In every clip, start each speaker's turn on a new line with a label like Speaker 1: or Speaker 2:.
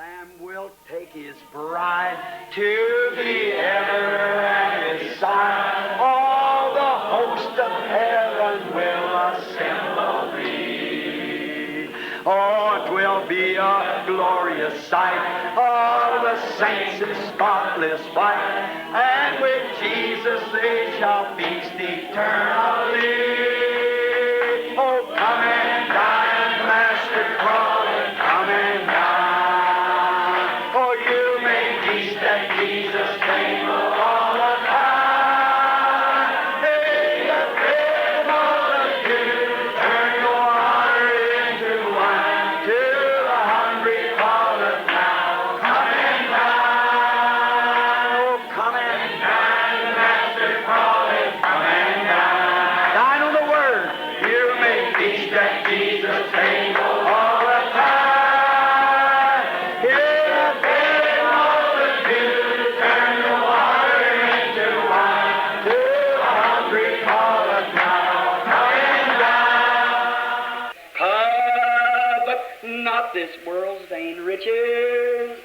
Speaker 1: Lamb will take his bride to the ever at his side. All the host of heaven will assemble thee. Oh, it will be a glorious sight. All the saints in spotless white, and with Jesus they shall feast eternally. Oh, come and dine, Master Crawford, come and dine. Oh, you may feast at Jesus' table all the time. Hey, the great multitude turn the water into wine. To the hungry calleth now, come and dine. Oh, come and dine, Master Crawford, come and dine. Dine on the Word. You may feast at Jesus' table all the time. Hear the great multitude turn the water into wine. To the hungry calleth now, come and dine. But not this world's vain riches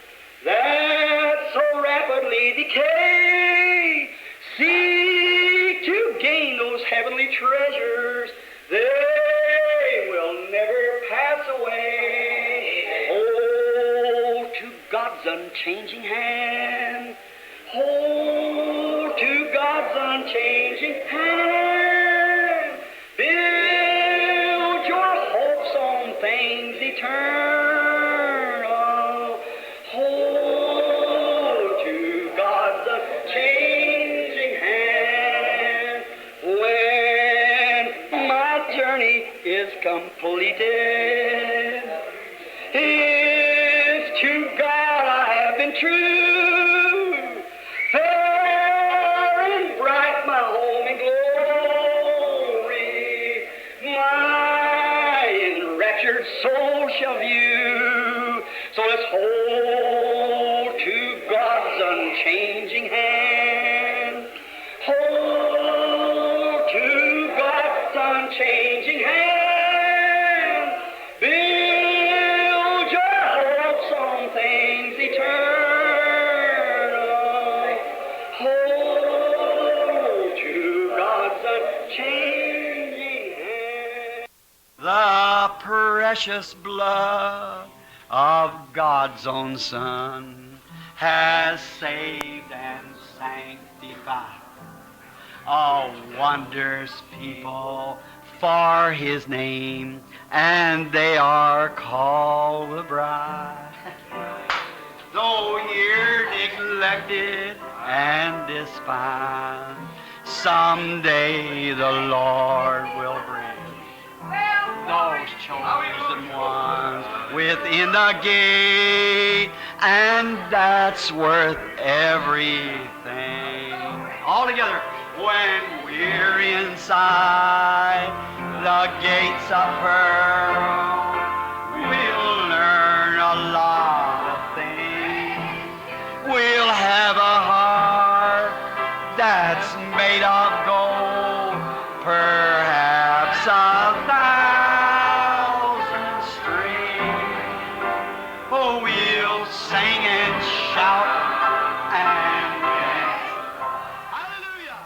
Speaker 1: that so rapidly decay. Seek to gain those heavenly treasures, they will never pass away. Hold to God's unchanging hand. Hold to God's unchanging hand. Build your hopes on things eternal. Hold to God's unchanging hand. When my journey is completed, if to God I have been true, fair and bright my home in glory, my enraptured soul shall view. So let's hold to God's unchanging hand. Hold to God's unchanging hand. Build your hopes on things eternal. Hold to God's unchanging hand. The precious blood of God's own Son has saved and sanctified a wondrous people for His name, and they are called the bride. Though here neglected and despised, someday the Lord will bring those chosen ones within the gate, and that's worth everything. All together. When we're inside the gates of pearl, we'll learn a lot of things. We'll have a heart that's made of gold, perhaps 1,000 strings. Oh, we'll sing and shout and dance. Hallelujah!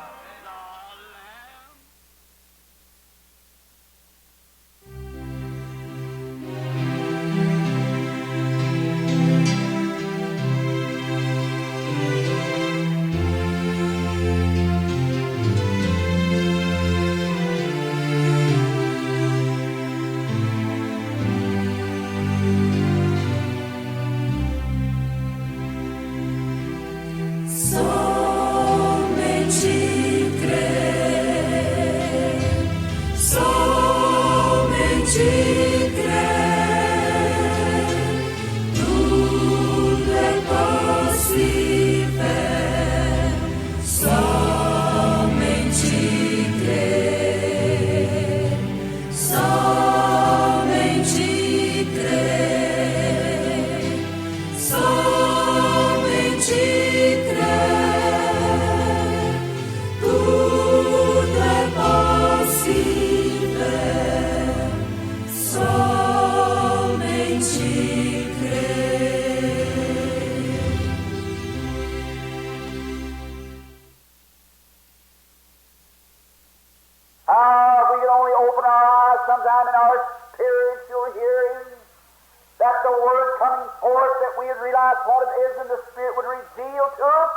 Speaker 1: forth that we would realize what it is and the Spirit would reveal to us.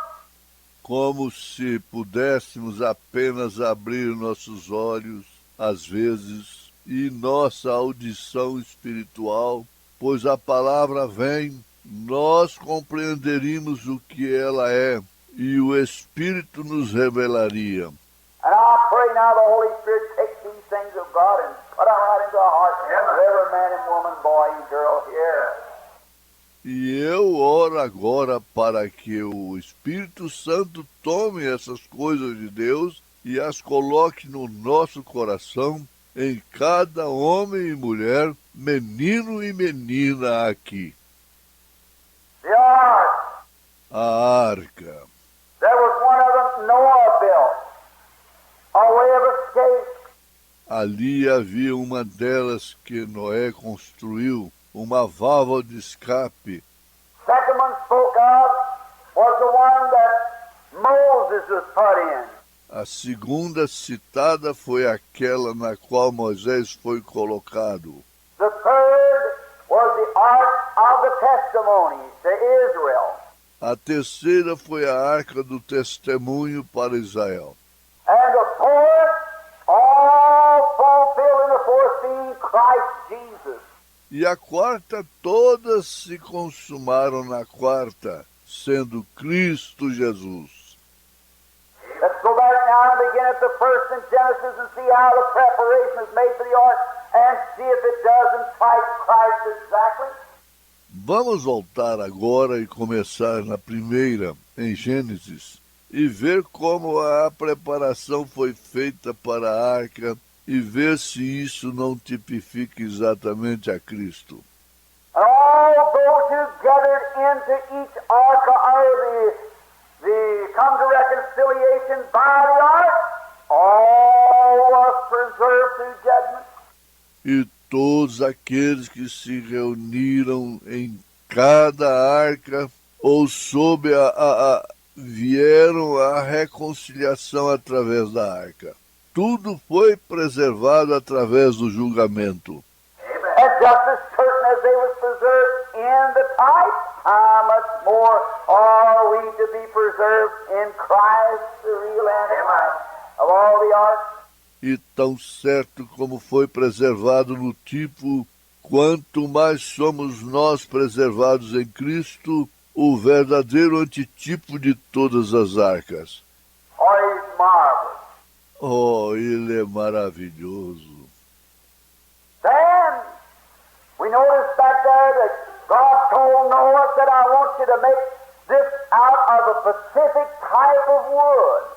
Speaker 2: Como se pudéssemos apenas abrir nossos olhos, às vezes, e nossa audição espiritual, pois a palavra vem, nós compreenderíamos o que ela é, e o Espírito nos revelaria.
Speaker 1: And I pray now the Holy Spirit takes these things of God and put them right into the heart of every man and woman, boy and girl here.
Speaker 2: E eu oro agora para que o Espírito Santo tome essas coisas de Deus e as coloque no nosso coração, em cada homem e mulher, menino e menina aqui.
Speaker 1: The ark.
Speaker 2: A arca.
Speaker 1: There was one of them Noah built, a way of escape.
Speaker 2: Ali havia uma delas que Noé construiu, uma válvula de escape.
Speaker 1: Second one spoke of was the one that Moses was put in.
Speaker 2: A segunda citada foi aquela na qual Moisés foi colocado.
Speaker 1: The third was the ark of the testimony to Israel.
Speaker 2: A terceira foi a arca do testemunho para Israel.
Speaker 1: And the fourth, all fulfilled in the fourth being Christ Jesus.
Speaker 2: E a quarta, todas se consumaram na quarta, sendo Cristo Jesus.
Speaker 1: Let's go back now and begin at the first in Genesis and see how the preparation is made for the ark and see if it doesn't fight Christ exactly.
Speaker 2: Vamos voltar agora e começar na primeira, em Gênesis, e ver como a preparação foi feita para a arca e ver se isso não tipifica exatamente a Cristo.
Speaker 1: All those who gathered into each ark or the come to reconciliation by the ark, all was preserved through judgment.
Speaker 2: E todos aqueles que se reuniram em cada arca ou vieram à reconciliação através da arca. Tudo foi preservado através do julgamento.
Speaker 1: And just as certain as they was preserved in the type, how much more are we to be preserved in Christ, the real antichrist of all the arks?
Speaker 2: E tão certo como foi preservado no tipo, quanto mais somos nós preservados em Cristo, o verdadeiro antitipo de todas as arcas.
Speaker 1: For he's marvelous.
Speaker 2: Oh, ele é maravilhoso.
Speaker 1: Then, we notice back there that God told Noah that I want you to make this out of a specific type of wood.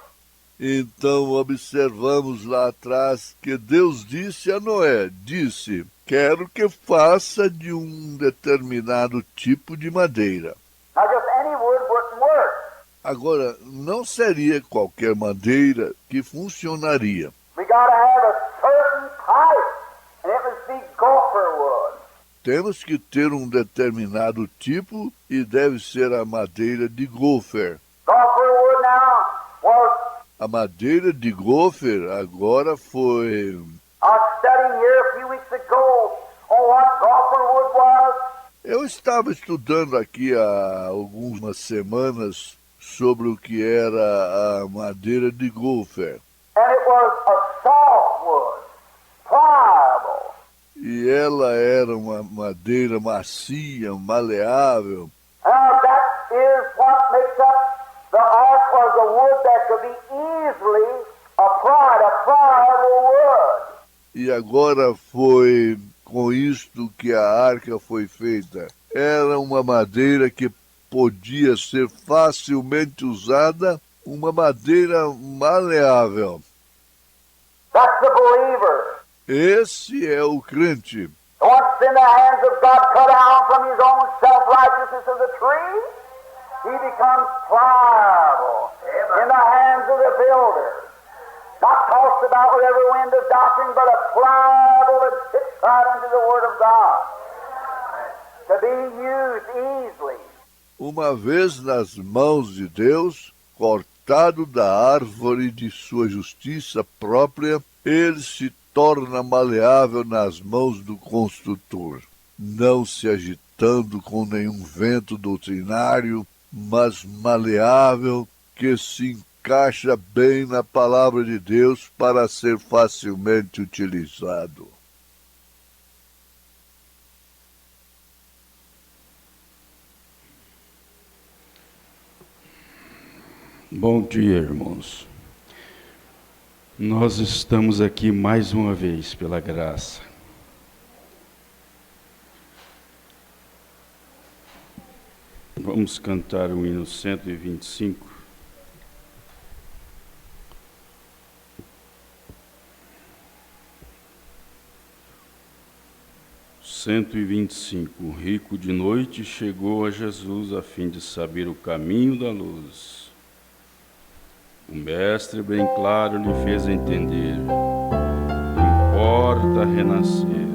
Speaker 2: Então observamos lá atrás que Deus disse a Noé, quero que faça de um determinado tipo de madeira.
Speaker 1: Now just any wood wouldn't work.
Speaker 2: Agora, não seria qualquer madeira que funcionaria.
Speaker 1: We got to have a certain type, and it must be gopher wood.
Speaker 2: Temos que ter um determinado tipo e deve ser a madeira de gopher.
Speaker 1: Gopher wood now was,
Speaker 2: A madeira de gopher agora foi...
Speaker 1: I was studying here a few weeks ago on what gopher wood was.
Speaker 2: Eu estava estudando aqui há algumas semanas sobre o que era a madeira de gopher.
Speaker 1: And it was a softwood, pliable.
Speaker 2: E ela era uma madeira macia, maleável.
Speaker 1: Now that is what makes up the ark, was a wood that could be easily applied, a pliable wood.
Speaker 2: E agora foi com isto que a arca foi feita. Era uma madeira que podia ser facilmente usada, uma madeira maleável.
Speaker 1: That's the believer.
Speaker 2: Esse é o crente.
Speaker 1: Once in the hands of God, cut down from his own self-righteousness as a tree, he becomes pliable in the hands of the builder. Not tossed about with every wind of doctrine, but a pliable that fits right into the Word of God, to be used easily.
Speaker 2: Uma vez nas mãos de Deus, cortado da árvore de sua justiça própria, ele se torna maleável nas mãos do construtor. Não se tratando com nenhum vento doutrinário, mas maleável, que se encaixa bem na palavra de Deus para ser facilmente utilizado.
Speaker 3: Bom dia, irmãos. Nós estamos aqui mais uma vez pela graça. Vamos cantar o hino 125. O rico de noite chegou a Jesus a fim de saber o caminho da luz. O mestre bem claro lhe fez entender: importa renascer.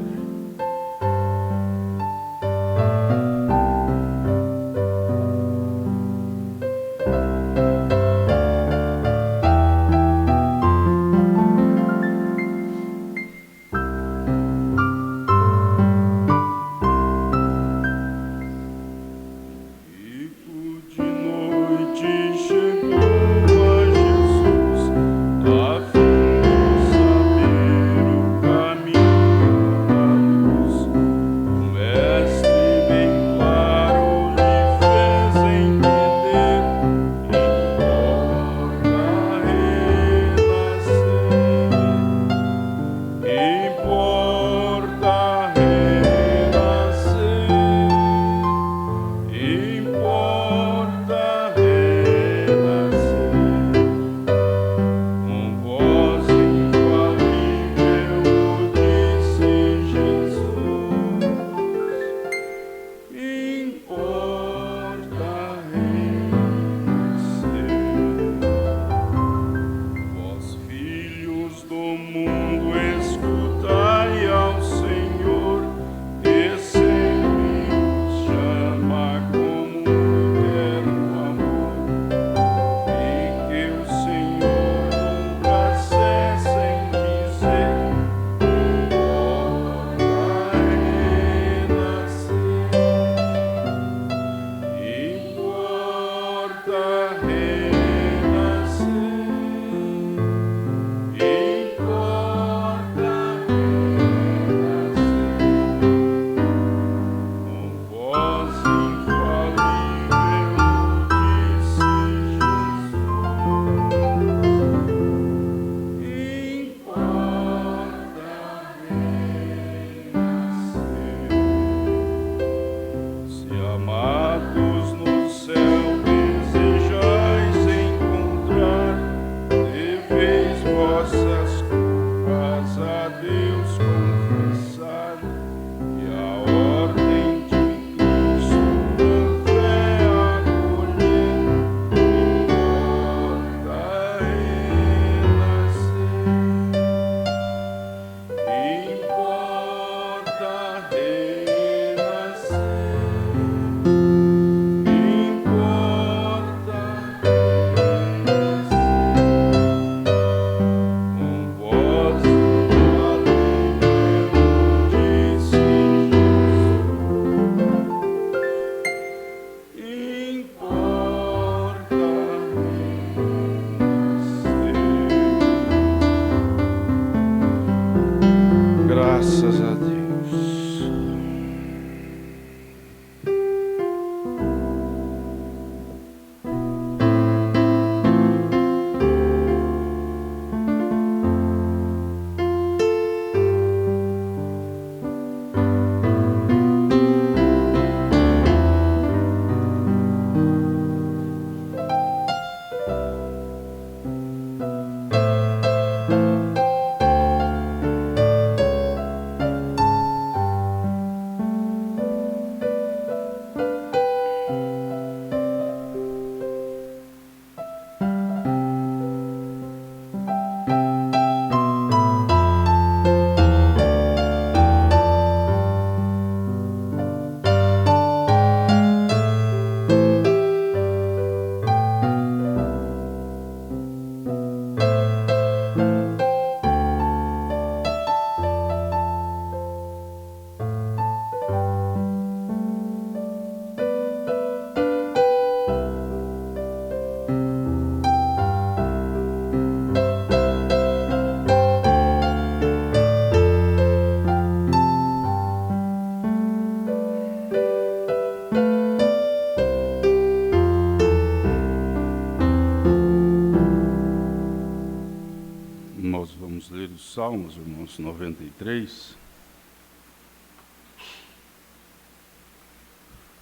Speaker 3: Salmos, irmãos, 93.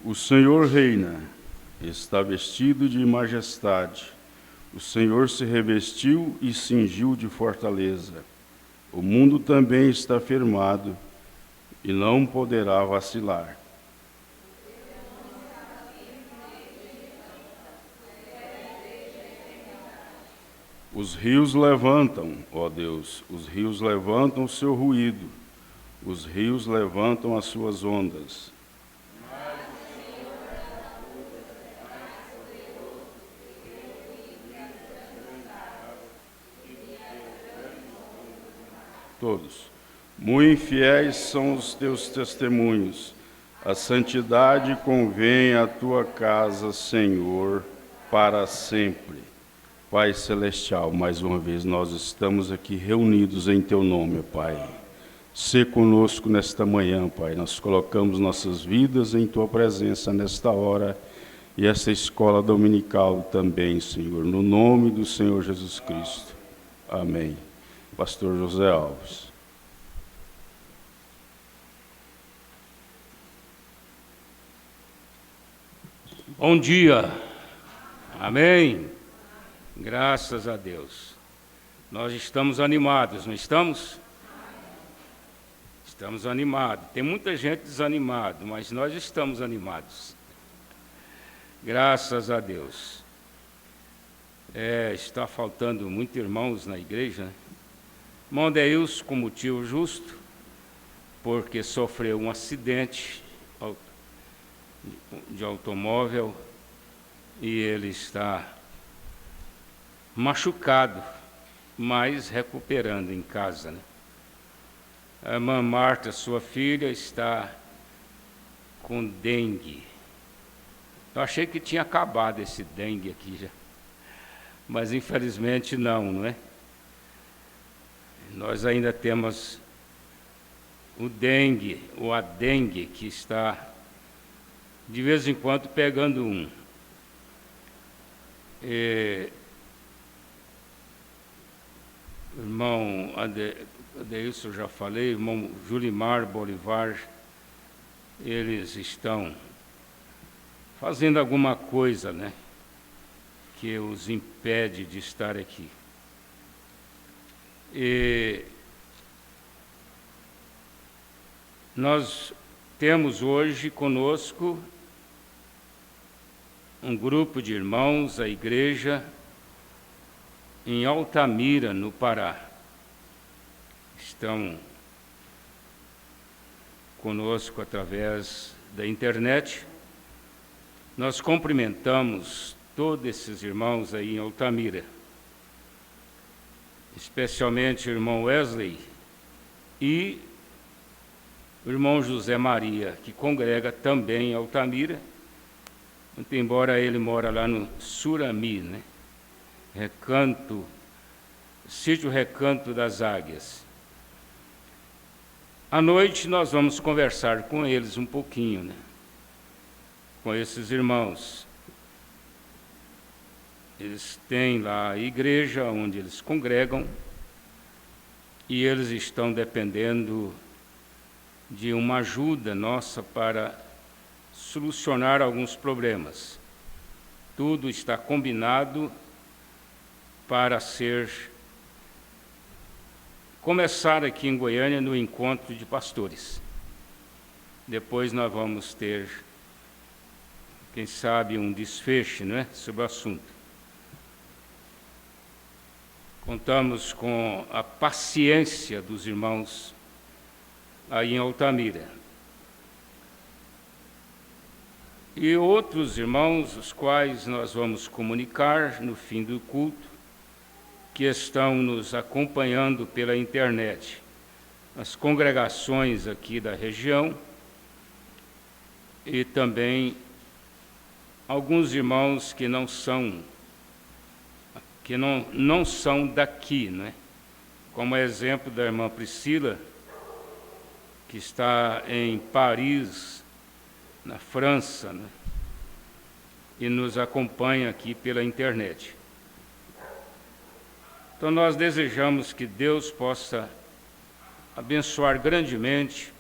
Speaker 3: O Senhor reina, está vestido de majestade. O Senhor se revestiu e cingiu de fortaleza. O mundo também está firmado e não poderá vacilar. Os rios levantam, ó Deus, os rios levantam o seu ruído, os rios levantam as suas ondas. Todos. Muito fiéis são os teus testemunhos. A santidade convém à tua casa, Senhor, para sempre. Pai Celestial, mais uma vez nós estamos aqui reunidos em teu nome, Pai. Sê conosco nesta manhã, Pai. Nós colocamos nossas vidas em tua presença nesta hora e essa escola dominical também, Senhor. No nome do Senhor Jesus Cristo. Amém. Pastor José Alves.
Speaker 4: Bom dia. Amém. Graças a Deus. Nós estamos animados, não estamos? Estamos animados. Tem muita gente desanimada, mas nós estamos animados. Graças a Deus. Está faltando muitos irmãos na igreja, né? Irmão Deilson, com motivo justo, porque sofreu um acidente de automóvel e ele está machucado, mas recuperando em casa, né? A irmã Marta, sua filha, está com dengue. Eu achei que tinha acabado esse dengue aqui já, mas infelizmente não é? Nós ainda temos o dengue, ou a dengue, que está de vez em quando pegando um. Irmão Adeilson, já falei, irmão Julimar Bolivar, eles estão fazendo alguma coisa, né, que os impede de estar aqui. E nós temos hoje conosco um grupo de irmãos, a igreja em Altamira, no Pará. Estão conosco através da internet. Nós cumprimentamos todos esses irmãos aí em Altamira, especialmente o irmão Wesley e o irmão José Maria, que congrega também em Altamira, muito embora ele mora lá no Surami, né? Sítio Recanto das Águias. À noite nós vamos conversar com eles um pouquinho, né? Com esses irmãos. Eles têm lá a igreja onde eles congregam e eles estão dependendo de uma ajuda nossa para solucionar alguns problemas. Tudo está combinado para começar aqui em Goiânia no encontro de pastores. Depois nós vamos ter, quem sabe, um desfecho, né, sobre o assunto. Contamos com a paciência dos irmãos aí em Altamira. E outros irmãos, os quais nós vamos comunicar no fim do culto, que estão nos acompanhando pela internet, as congregações aqui da região e também alguns irmãos que não são daqui, né? Como exemplo da irmã Priscila, que está em Paris, na França, né? E nos acompanha aqui pela internet. Então nós desejamos que Deus possa abençoar grandemente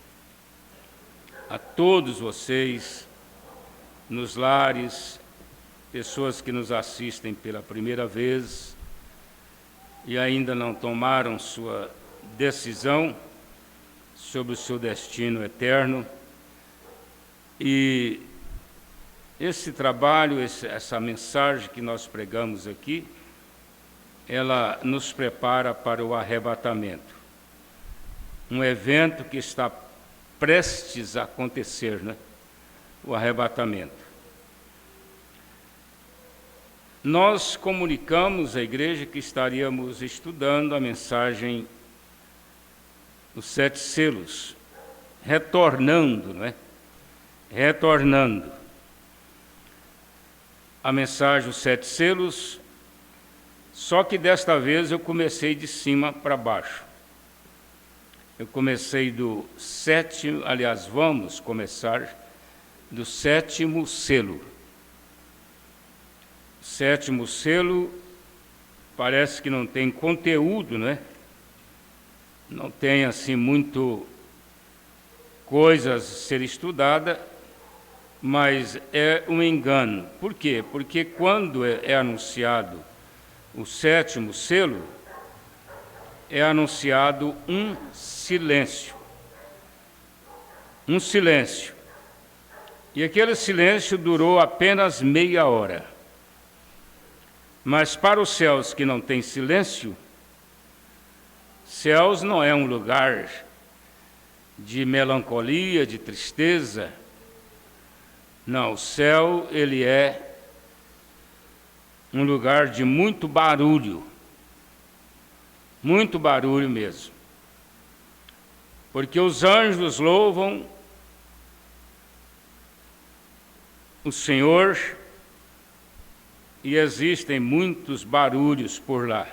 Speaker 4: a todos vocês, nos lares, pessoas que nos assistem pela primeira vez e ainda não tomaram sua decisão sobre o seu destino eterno. E esse trabalho, essa mensagem que nós pregamos aqui, ela nos prepara para o arrebatamento. Um evento que está prestes a acontecer, né? O arrebatamento. Nós comunicamos à igreja que estaríamos estudando a mensagem Os 7 selos, retornando, não é? Retornando. A mensagem Os 7 selos, só que desta vez eu comecei de cima para baixo. Eu comecei do 7º, aliás, vamos começar do 7º selo. O 7º selo parece que não tem conteúdo, né? Não tem assim muito coisas a ser estudada, mas é um engano. Por quê? Porque quando é anunciado o 7º selo, é anunciado um silêncio. Um silêncio. E aquele silêncio durou apenas meia hora. Mas para os céus que não têm silêncio, céus não é um lugar de melancolia, de tristeza. Não, o céu, ele é um lugar de muito barulho mesmo. Porque os anjos louvam o Senhor e existem muitos barulhos por lá.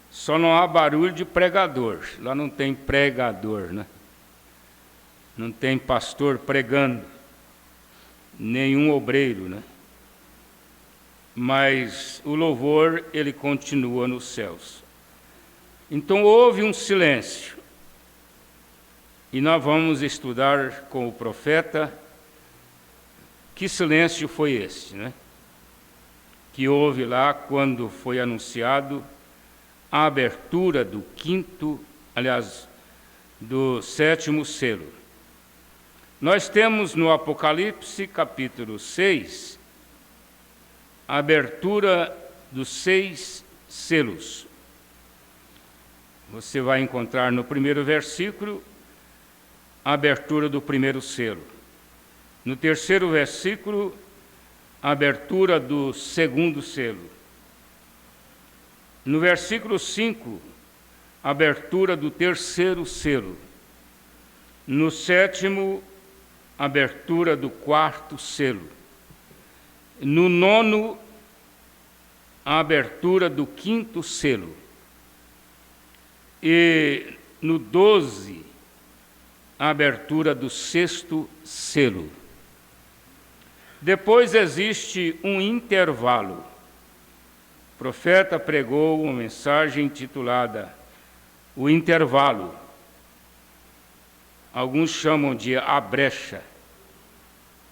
Speaker 4: Só não há barulho de pregador. Lá não tem pregador, né? Não tem pastor pregando, nenhum obreiro, né? Mas o louvor, ele continua nos céus. Então houve um silêncio. E nós vamos estudar com o profeta que silêncio foi esse, né? Que houve lá quando foi anunciado a abertura do 7º selo. Nós temos no Apocalipse, capítulo 6, a abertura dos 6 selos. Você vai encontrar no primeiro versículo a abertura do primeiro selo. No terceiro versículo, a abertura do segundo selo. No versículo 5, a abertura do terceiro selo. No 7º, a abertura do 4º selo. No 9º, a abertura do 5º selo. E no 12, a abertura do 6º selo. Depois existe um intervalo. O profeta pregou uma mensagem intitulada O Intervalo. Alguns chamam de a brecha.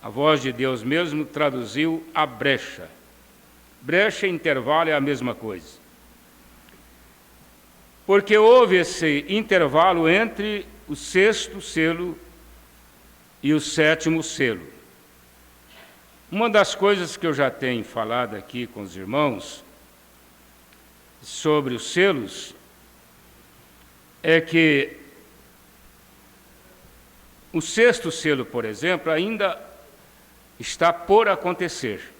Speaker 4: A voz de Deus mesmo traduziu a brecha. Brecha e intervalo é a mesma coisa. Porque houve esse intervalo entre o 6º selo e o 7º selo. Uma das coisas que eu já tenho falado aqui com os irmãos sobre os selos é que o 6º selo, por exemplo, ainda está por acontecer.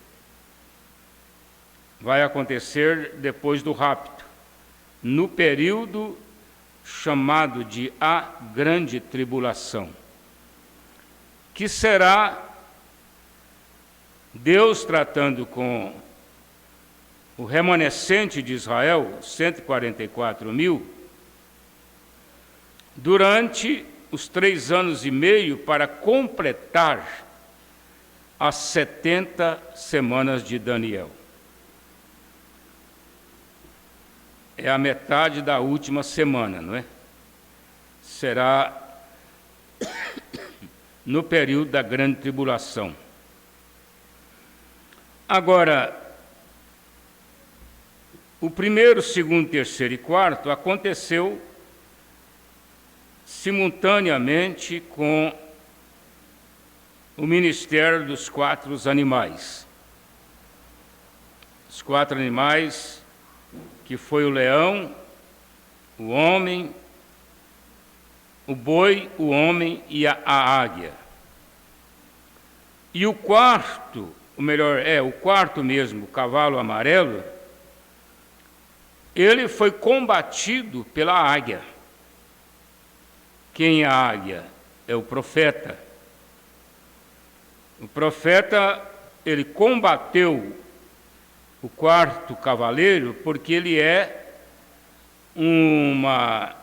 Speaker 4: Vai acontecer depois do rapto, no período chamado de a Grande Tribulação, que será Deus tratando com o remanescente de Israel, 144 mil, durante os 3 anos e meio para completar as 70 semanas de Daniel. é a metade da última semana, não é? Será no período da grande tribulação. Agora, o primeiro, segundo, terceiro e quarto aconteceu simultaneamente com o ministério dos 4 animais. Os 4 animais, que foi o leão, o homem, o boi, o homem e a águia. E o quarto, o quarto mesmo, o cavalo amarelo, ele foi combatido pela águia. Quem é a águia? É o profeta. O profeta, ele combateu o quarto cavaleiro porque ele é uma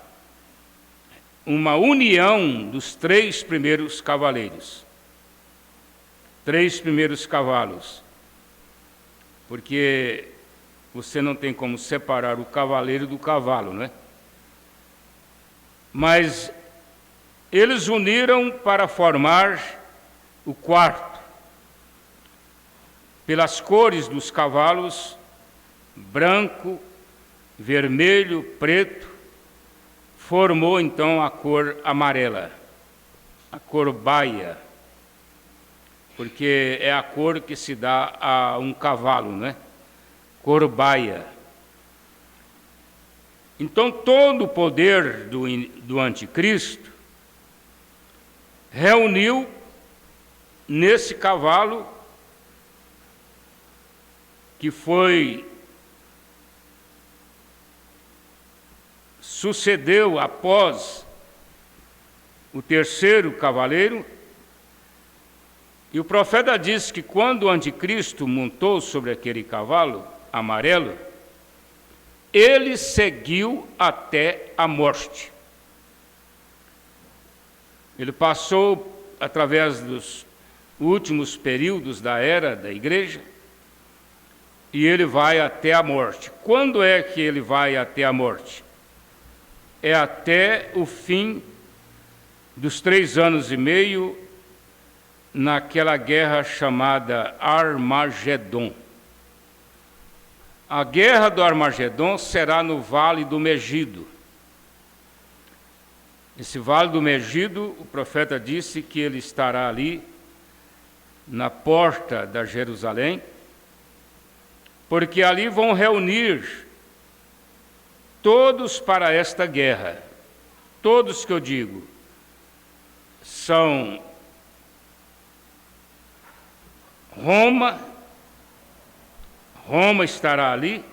Speaker 4: união dos 3 primeiros cavaleiros. 3 primeiros cavalos. Porque você não tem como separar o cavaleiro do cavalo, não é? Mas eles uniram para formar o quarto. Pelas cores dos cavalos, branco, vermelho, preto, formou então a cor amarela, a cor baia, porque é a cor que se dá a um cavalo, não é? Cor baia. Então todo o poder do anticristo reuniu nesse cavalo que sucedeu após o terceiro cavaleiro. E o profeta diz que quando o anticristo montou sobre aquele cavalo amarelo, ele seguiu até a morte. Ele passou através dos últimos períodos da era da igreja e ele vai até a morte. Quando é que ele vai até a morte? É até o fim dos 3 anos e meio, naquela guerra chamada Armagedon. A guerra do Armagedon será no Vale do Megido. Esse Vale do Megido, o profeta disse que ele estará ali, na porta da Jerusalém, porque ali vão reunir todos para esta guerra. Todos que eu digo são Roma estará ali,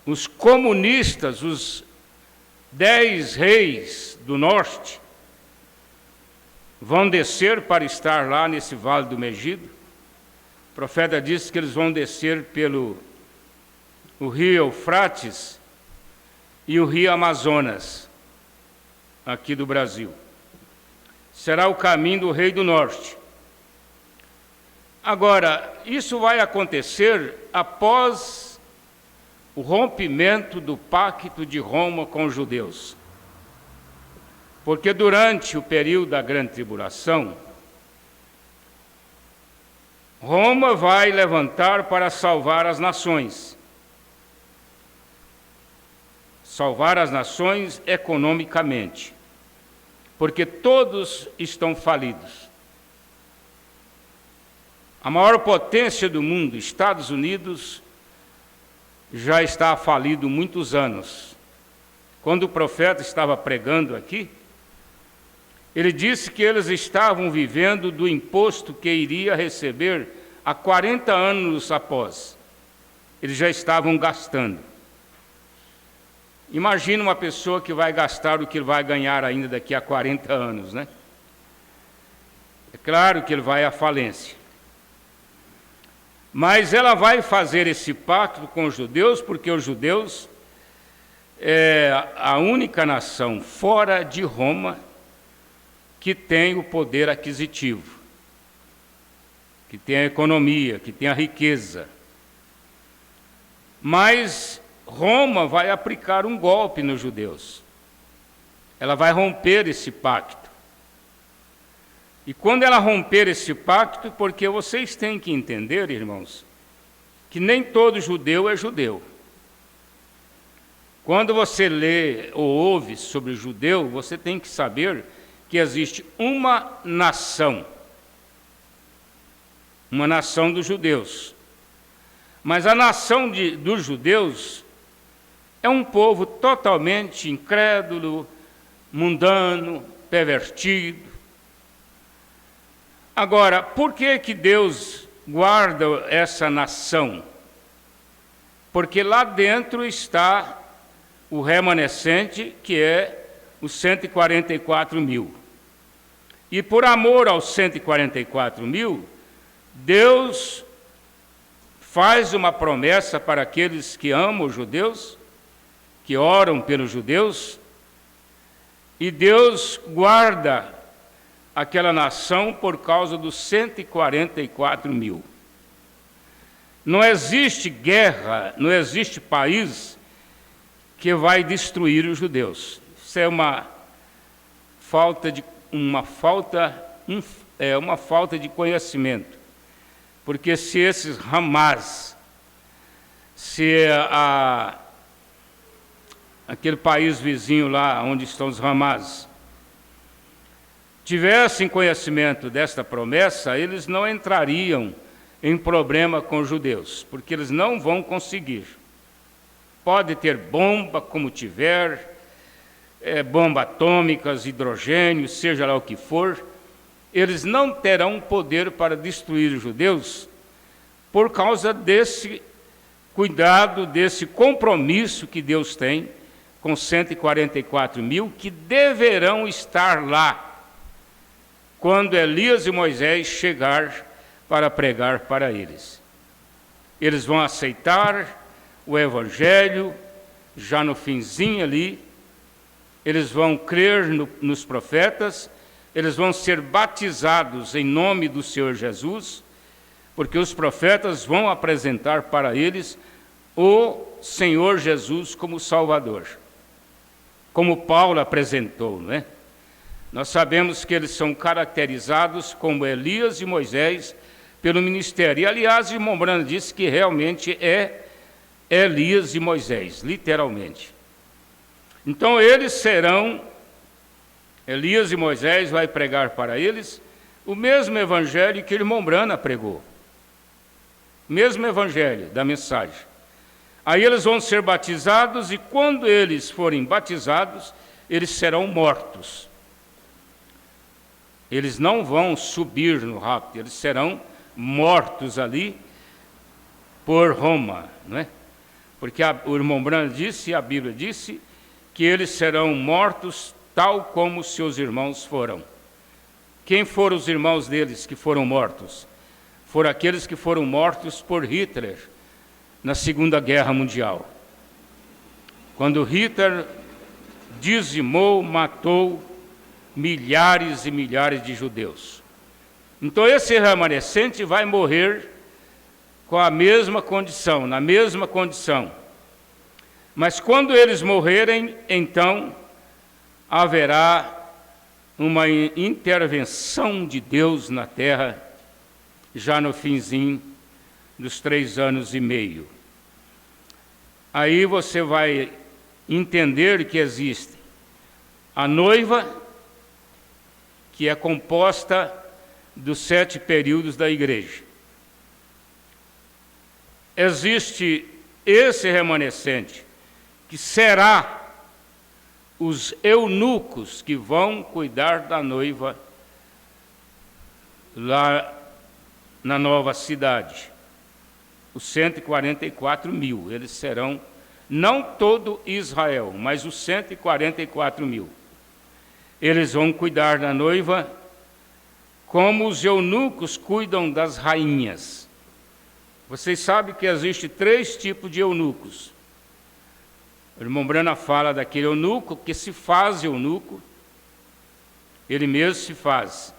Speaker 4: os comunistas, os 10 reis do norte, vão descer para estar lá nesse Vale do Megido. O profeta disse que eles vão descer pelo o rio Eufrates e o rio Amazonas, aqui do Brasil. Será o caminho do rei do norte. Agora, isso vai acontecer após o rompimento do pacto de Roma com os judeus. Porque durante o período da grande tribulação, Roma vai levantar para salvar as nações. Salvar as nações economicamente, porque todos estão falidos. A maior potência do mundo, Estados Unidos, já está falido há muitos anos. Quando o profeta estava pregando aqui, ele disse que eles estavam vivendo do imposto que iria receber há 40 anos após. Eles já estavam gastando. Imagina uma pessoa que vai gastar o que ele vai ganhar ainda daqui a 40 anos, né? É claro que ele vai à falência. Mas ela vai fazer esse pacto com os judeus, porque os judeus é a única nação fora de Roma que tem o poder aquisitivo, que tem a economia, que tem a riqueza. Mas Roma vai aplicar um golpe nos judeus. Ela vai romper esse pacto. E quando ela romper esse pacto, porque vocês têm que entender, irmãos, que nem todo judeu é judeu. Quando você lê ou ouve sobre judeu, você tem que saber que existe uma nação dos judeus. Mas a nação dos judeus é um povo totalmente incrédulo, mundano, pervertido. Agora, por que Deus guarda essa nação? Porque lá dentro está o remanescente, que é os 144 mil. E por amor aos 144 mil, Deus faz uma promessa para aqueles que amam os judeus, que oram pelos judeus, e Deus guarda aquela nação por causa dos 144 mil. Não existe guerra, não existe país que vai destruir os judeus. Isso é uma falta de conhecimento. Porque se esses Hamas, aquele país vizinho lá onde estão os Hamas, tivessem conhecimento desta promessa, eles não entrariam em problema com os judeus, porque eles não vão conseguir. Pode ter bomba como tiver, bomba atômicas, hidrogênio, seja lá o que for, eles não terão poder para destruir os judeus por causa desse cuidado, desse compromisso que Deus tem com 144 mil que deverão estar lá quando Elias e Moisés chegar para pregar para eles. Eles vão aceitar o Evangelho, já no finzinho ali, eles vão crer nos profetas, eles vão ser batizados em nome do Senhor Jesus, porque os profetas vão apresentar para eles o Senhor Jesus como Salvador, como Paulo apresentou, não é? Nós sabemos que eles são caracterizados como Elias e Moisés pelo ministério. E, aliás, o irmão Branham disse que realmente é Elias e Moisés, literalmente. Então, eles serão, Elias e Moisés vai pregar para eles o mesmo evangelho que o irmão Branham pregou. O mesmo evangelho da mensagem. Aí eles vão ser batizados e quando eles forem batizados, eles serão mortos. Eles não vão subir no rapto, eles serão mortos ali por Roma, não é? Porque o irmão Branham disse, a Bíblia disse, que eles serão mortos tal como seus irmãos foram. Quem foram os irmãos deles que foram mortos? Foram aqueles que foram mortos por Hitler na Segunda Guerra Mundial. Quando Hitler dizimou, matou milhares e milhares de judeus. Então esse remanescente vai morrer com a mesma condição, na mesma condição. Mas quando eles morrerem, então haverá uma intervenção de Deus na terra, já no finzinho dos 3 anos e meio. Aí você vai entender que existe a noiva, que é composta dos 7 períodos da igreja. Existe esse remanescente, que será os eunucos que vão cuidar da noiva lá na nova cidade. Os 144 mil, eles serão, não todo Israel, mas os 144 mil. Eles vão cuidar da noiva como os eunucos cuidam das rainhas. Vocês sabem que existe 3 tipos de eunucos. O irmão Branham fala daquele eunuco que se faz eunuco, ele mesmo se faz.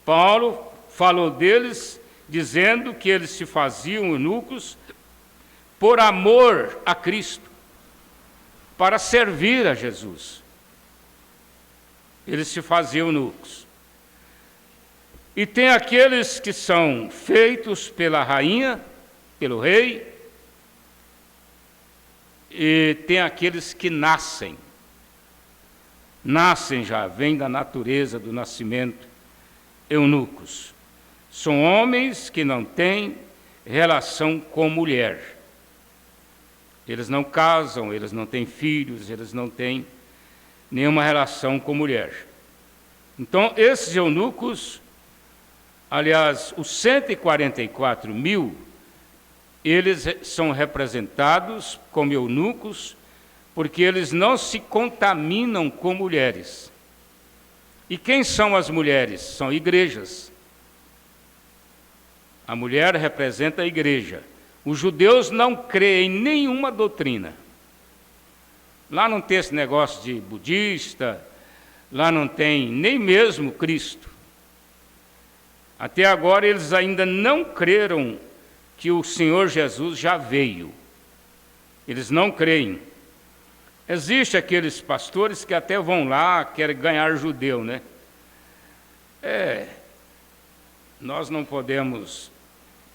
Speaker 4: Paulo falou deles, dizendo que eles se faziam eunucos por amor a Cristo, para servir a Jesus. Eles se faziam eunucos. E tem aqueles que são feitos pela rainha, pelo rei, e tem aqueles que nascem já, vêm da natureza do nascimento, eunucos. São homens que não têm relação com mulher. Eles não casam, eles não têm filhos, eles não têm nenhuma relação com mulher. Então, esses eunucos, aliás, os 144 mil, eles são representados como eunucos, porque eles não se contaminam com mulheres. E quem são as mulheres? São igrejas. A mulher representa a igreja. Os judeus não creem em nenhuma doutrina. Lá não tem esse negócio de budista, lá não tem nem mesmo Cristo. Até agora eles ainda não creram que o Senhor Jesus já veio. Eles não creem. Existem aqueles pastores que até vão lá, querem ganhar judeu, né? Nós não podemos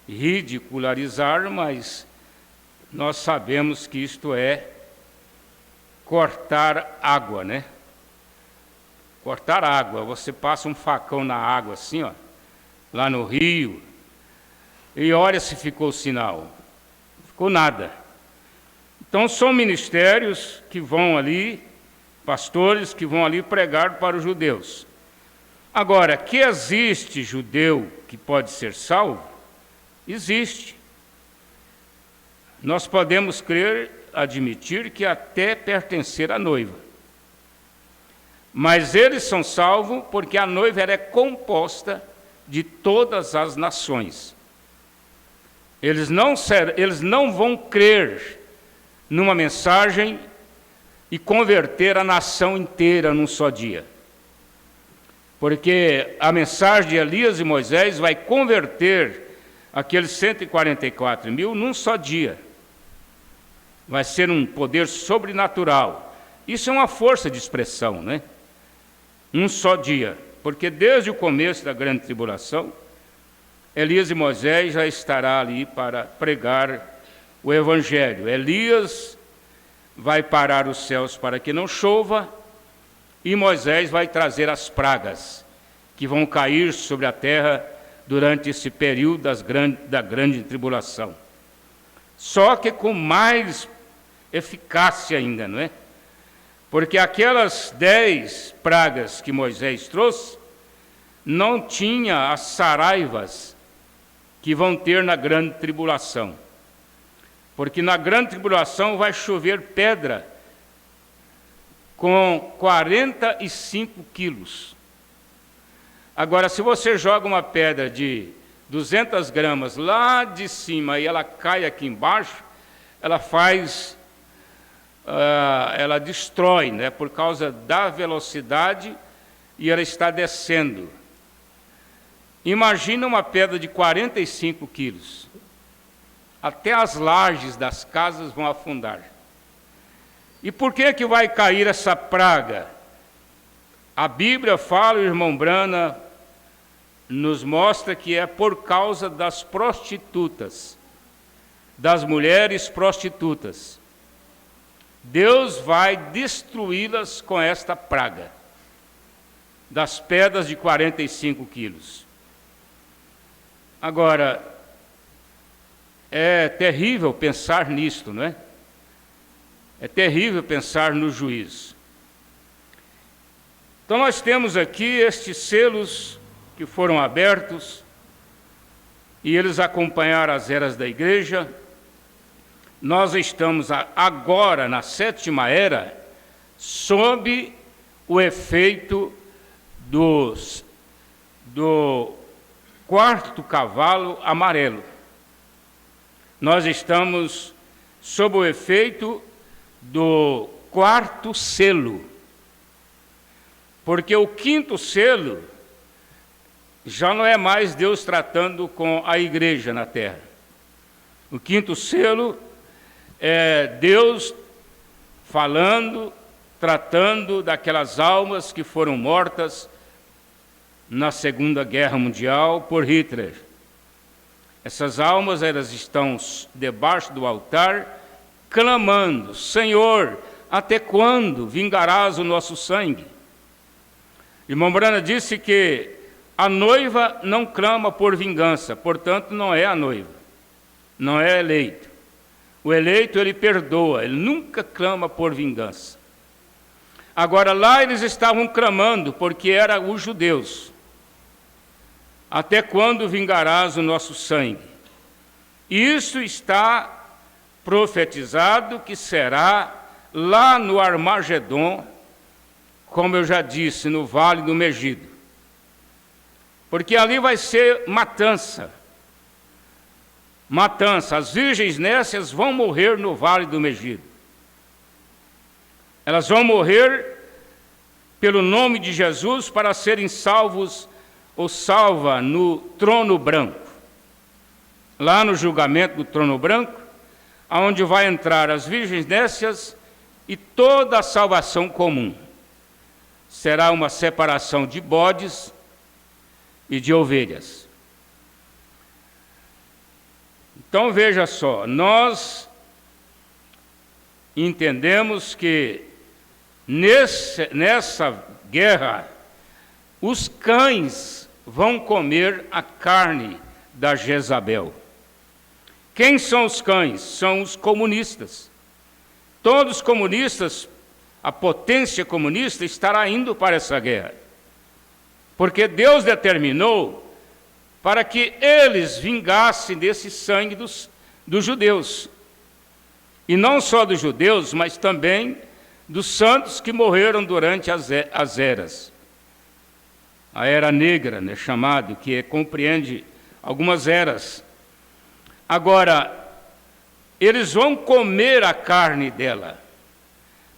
Speaker 4: ridicularizar, mas nós sabemos que isto é cortar água, né? Cortar água. Você passa um facão na água assim, ó, lá no rio, e olha se ficou sinal. Não ficou nada. Então são ministérios que vão ali, pastores que vão ali pregar para os judeus. Agora, que existe judeu que pode ser salvo? Existe. Nós podemos crer, admitir que até pertencer à noiva. Mas eles são salvos porque a noiva é composta de todas as nações. Eles não vão crer numa mensagem e converter a nação inteira num só dia. Porque a mensagem de Elias e Moisés vai converter aqueles 144 mil num só dia. Vai ser um poder sobrenatural. Isso é uma força de expressão, né? Um só dia. Porque desde o começo da grande tribulação, Elias e Moisés já estará ali para pregar o Evangelho. Elias vai parar os céus para que não chova, e Moisés vai trazer as pragas que vão cair sobre a terra durante esse período da grande tribulação. Só que com mais eficácia ainda, não é? Porque aquelas 10 pragas que Moisés trouxe, não tinha as saraivas que vão ter na grande tribulação. Porque na grande tribulação vai chover pedra com 45 quilos. Agora, se você joga uma pedra de 200 gramas lá de cima e ela cai aqui embaixo, ela ela destrói, né, por causa da velocidade, e ela está descendo. Imagina uma pedra de 45 quilos. Até as lajes das casas vão afundar. E por que vai cair essa praga? A Bíblia fala, o irmão Brana nos mostra que é por causa das prostitutas, das mulheres prostitutas. Deus vai destruí-las com esta praga, das pedras de 45 quilos. Agora, é terrível pensar nisto, não é? É terrível pensar no juízo. Então nós temos aqui estes selos que foram abertos, e eles acompanharam as eras da igreja. Nós estamos agora na 7ª era, sob o efeito do 4º cavalo amarelo. Nós estamos sob o efeito do 4º selo, porque o 5º selo já não é mais Deus tratando com a igreja na terra. O 5º selo Deus falando, tratando daquelas almas que foram mortas na Segunda Guerra Mundial por Hitler. Essas almas, elas estão debaixo do altar, clamando: Senhor, até quando vingarás o nosso sangue? Irmão Brana disse que a noiva não clama por vingança, portanto não é a noiva, não é eleito. O eleito, ele perdoa, ele nunca clama por vingança. Agora lá eles estavam clamando, porque eram os judeus. Até quando vingarás o nosso sangue? Isso está profetizado que será lá no Armagedon, como eu já disse, no Vale do Megido. Porque ali vai ser matança. Matança. As virgens nécias vão morrer no Vale do Megido. Elas vão morrer pelo nome de Jesus para serem salvos ou salva no trono branco. Lá no julgamento do trono branco, aonde vai entrar as virgens nécias e toda a salvação comum. Será uma separação de bodes e de ovelhas. Então veja só, nós entendemos que nessa guerra os cães vão comer a carne da Jezabel. Quem são os cães? São os comunistas. Todos os comunistas, a potência comunista estará indo para essa guerra. Porque Deus determinou para que eles vingassem desse sangue dos judeus. E não só dos judeus, mas também dos santos que morreram durante as eras. A era negra, né, chamado, que compreende algumas eras. Agora, eles vão comer a carne dela,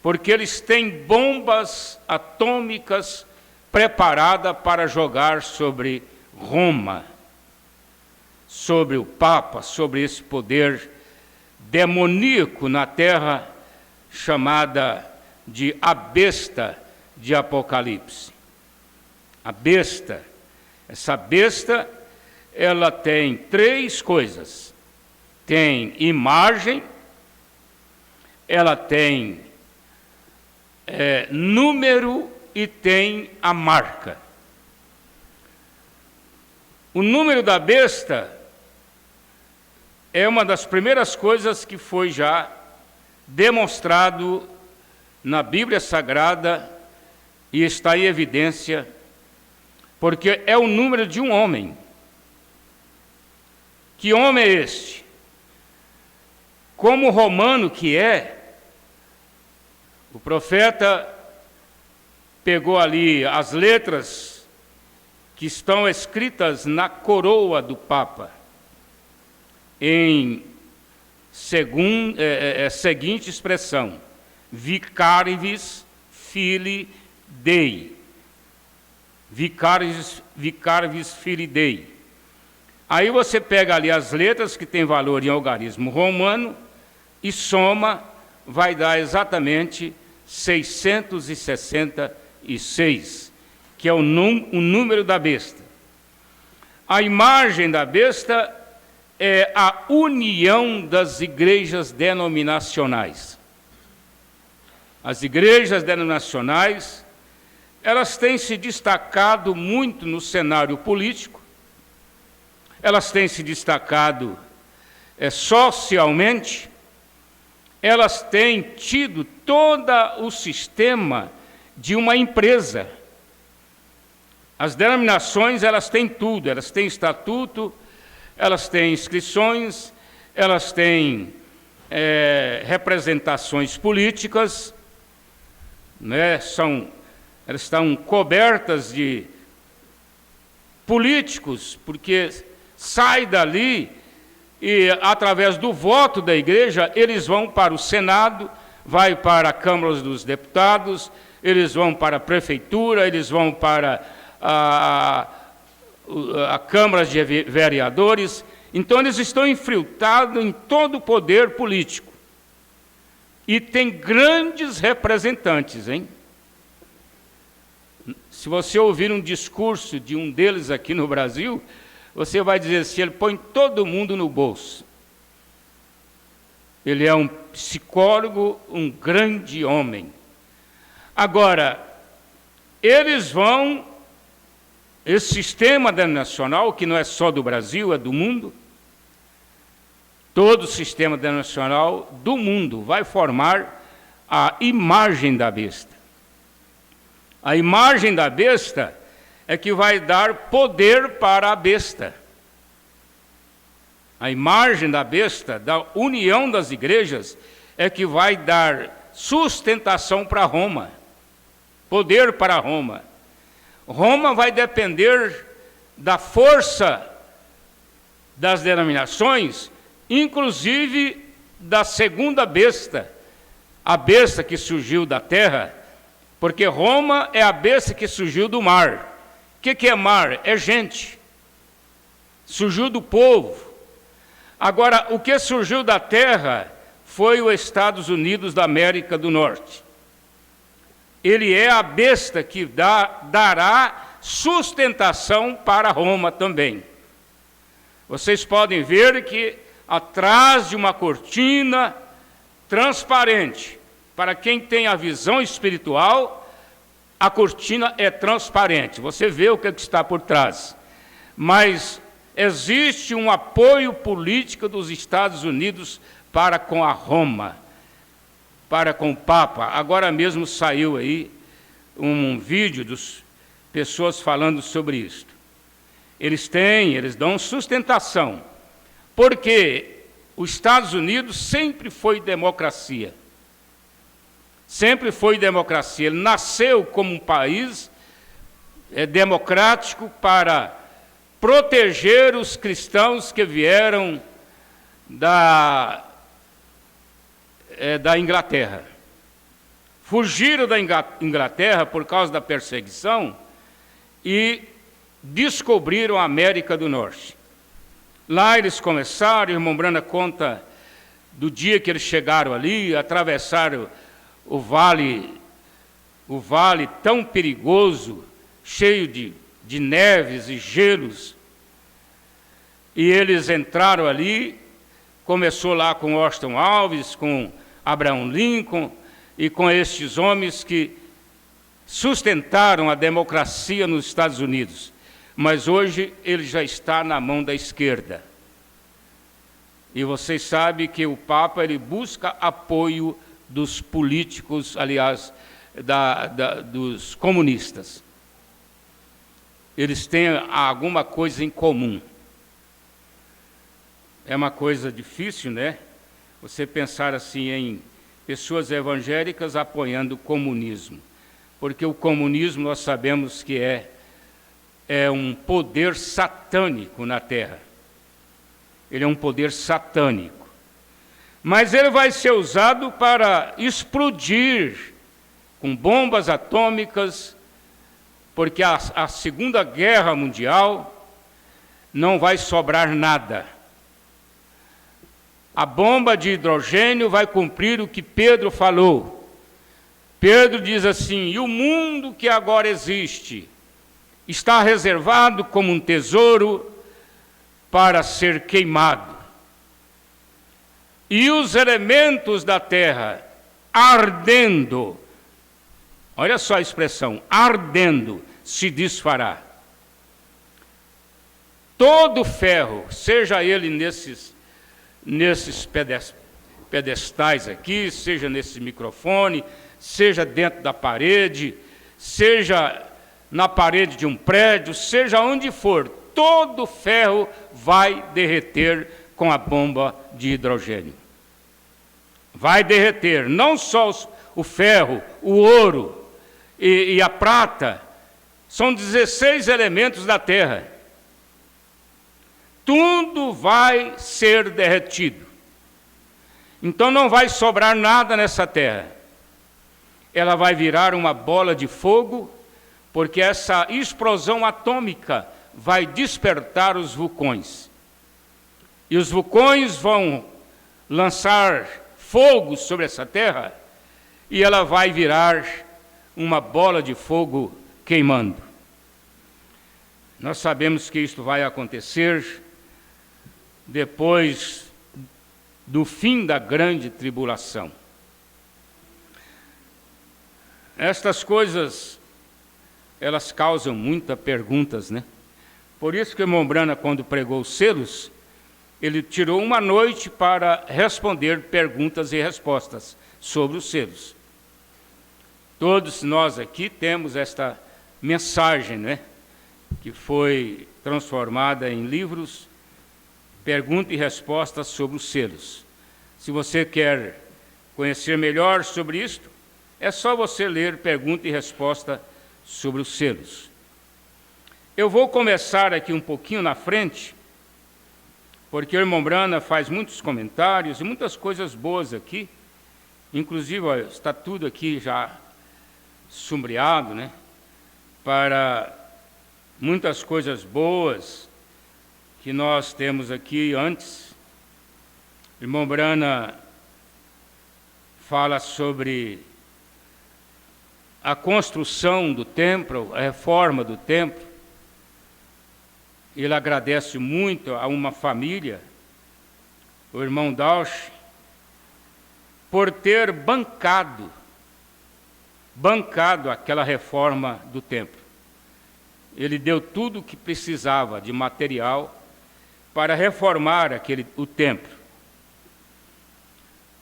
Speaker 4: porque eles têm bombas atômicas preparadas para jogar sobre Roma, sobre o Papa, sobre esse poder demoníaco na terra, chamada de a besta de Apocalipse. A besta, essa besta, ela tem três coisas. Tem imagem, ela tem número e tem a marca. O número da besta é uma das primeiras coisas que foi já demonstrado na Bíblia Sagrada e está em evidência, porque é o número de um homem. Que homem é este? Como romano que é, o profeta pegou ali as letras que estão escritas na coroa do Papa, em seguinte expressão: Vicarivis Filii Dei. Vicarivis Filii Dei. Aí você pega ali as letras que tem valor em algarismo romano e soma, vai dar exatamente 666, que é o número da besta. A imagem da besta é a união das igrejas denominacionais. As igrejas denominacionais, elas têm se destacado muito no cenário político, elas têm se destacado socialmente, elas têm tido todo o sistema de uma empresa. As denominações, elas têm tudo, elas têm estatuto, elas têm inscrições, elas têm representações políticas, né? Elas estão cobertas de políticos, porque sai dali e, através do voto da igreja, eles vão para o Senado, vai para a Câmara dos Deputados, eles vão para a Prefeitura, eles vão para a Câmara de Vereadores. Então, eles estão infiltrados em todo o poder político. E tem grandes representantes, hein? Se você ouvir um discurso de um deles aqui no Brasil, você vai dizer assim, ele põe todo mundo no bolso. Ele é um psicólogo, um grande homem. Agora, esse sistema denominacional, que não é só do Brasil, é do mundo, todo o sistema denominacional do mundo vai formar a imagem da besta. A imagem da besta é que vai dar poder para a besta. A imagem da besta, da união das igrejas, é que vai dar sustentação para Roma, poder para Roma. Roma vai depender da força das denominações, inclusive da segunda besta, a besta que surgiu da terra, porque Roma é a besta que surgiu do mar. O que é mar? É gente. Surgiu do povo. Agora, o que surgiu da terra foi os Estados Unidos da América do Norte. Ele é a besta que dará sustentação para Roma também. Vocês podem ver que atrás de uma cortina transparente, para quem tem a visão espiritual, a cortina é transparente. Você vê o que está por trás. Mas existe um apoio político dos Estados Unidos para com a Roma, para com o Papa. Agora mesmo saiu aí um vídeo das pessoas falando sobre isso. Eles dão sustentação, porque os Estados Unidos sempre foi democracia. Sempre foi democracia. Ele nasceu como um país democrático para proteger os cristãos que vieram da Inglaterra. Fugiram da Inglaterra por causa da perseguição e descobriram a América do Norte. Lá eles começaram, o irmão Brana conta do dia que eles chegaram ali, atravessaram o vale tão perigoso, cheio de neves e gelos, e eles entraram ali, começou lá com Washington Alves, com Abraham Lincoln, e com estes homens que sustentaram a democracia nos Estados Unidos. Mas hoje ele já está na mão da esquerda. E vocês sabem que o Papa ele busca apoio dos políticos, aliás, dos comunistas. Eles têm alguma coisa em comum. É uma coisa difícil, né? Você pensar assim em pessoas evangélicas apoiando o comunismo. Porque o comunismo nós sabemos que é um poder satânico na Terra. Ele é um poder satânico. Mas ele vai ser usado para explodir com bombas atômicas, porque a Segunda Guerra Mundial não vai sobrar nada. A bomba de hidrogênio vai cumprir o que Pedro falou. Pedro diz assim: e o mundo que agora existe está reservado como um tesouro para ser queimado. E os elementos da terra ardendo, olha só a expressão, ardendo, se desfará. Todo ferro, seja ele nesses pedestais aqui, seja nesse microfone, seja dentro da parede, seja na parede de um prédio, seja onde for, todo ferro vai derreter com a bomba de hidrogênio. Vai derreter não só o ferro, o ouro e a prata, são 16 elementos da terra. Tudo vai ser derretido. Então não vai sobrar nada nessa terra. Ela vai virar uma bola de fogo, porque essa explosão atômica vai despertar os vulcões. E os vulcões vão lançar fogo sobre essa terra e ela vai virar uma bola de fogo queimando. Nós sabemos que isto vai acontecer depois do fim da grande tribulação. Estas coisas, elas causam muitas perguntas, né? Por isso que o irmão Brana, quando pregou os selos, ele tirou uma noite para responder perguntas e respostas sobre os selos. Todos nós aqui temos esta mensagem, né? Que foi transformada em livros, pergunta e respostas sobre os selos. Se você quer conhecer melhor sobre isto, é só você ler pergunta e resposta sobre os selos. Eu vou começar aqui um pouquinho na frente, porque o irmão Brana faz muitos comentários e muitas coisas boas aqui. Inclusive, ó, está tudo aqui já sombreado, né? Para muitas coisas boas que nós temos aqui antes. O irmão Brana fala sobre a construção do templo, a reforma do templo. Ele agradece muito a uma família, o irmão Dausch, por ter bancado aquela reforma do templo. Ele deu tudo o que precisava de material para reformar o templo.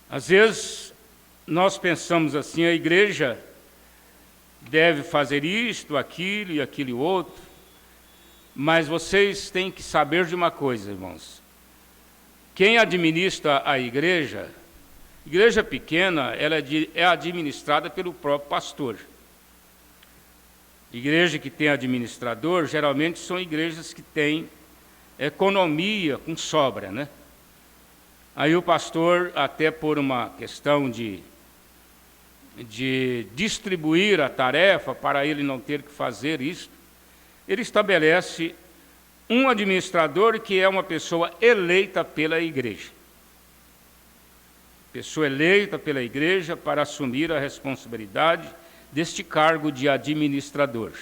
Speaker 4: Às vezes, nós pensamos assim, a igreja deve fazer isto, aquilo e aquilo outro, mas vocês têm que saber de uma coisa, irmãos. Quem administra a igreja pequena, ela é administrada pelo próprio pastor. Igreja que tem administrador, geralmente são igrejas que têm economia com sobra, né? Aí o pastor, até por uma questão de distribuir a tarefa, para ele não ter que fazer isso, ele estabelece um administrador que é uma pessoa eleita pela igreja. Pessoa eleita pela igreja para assumir a responsabilidade deste cargo de administrador.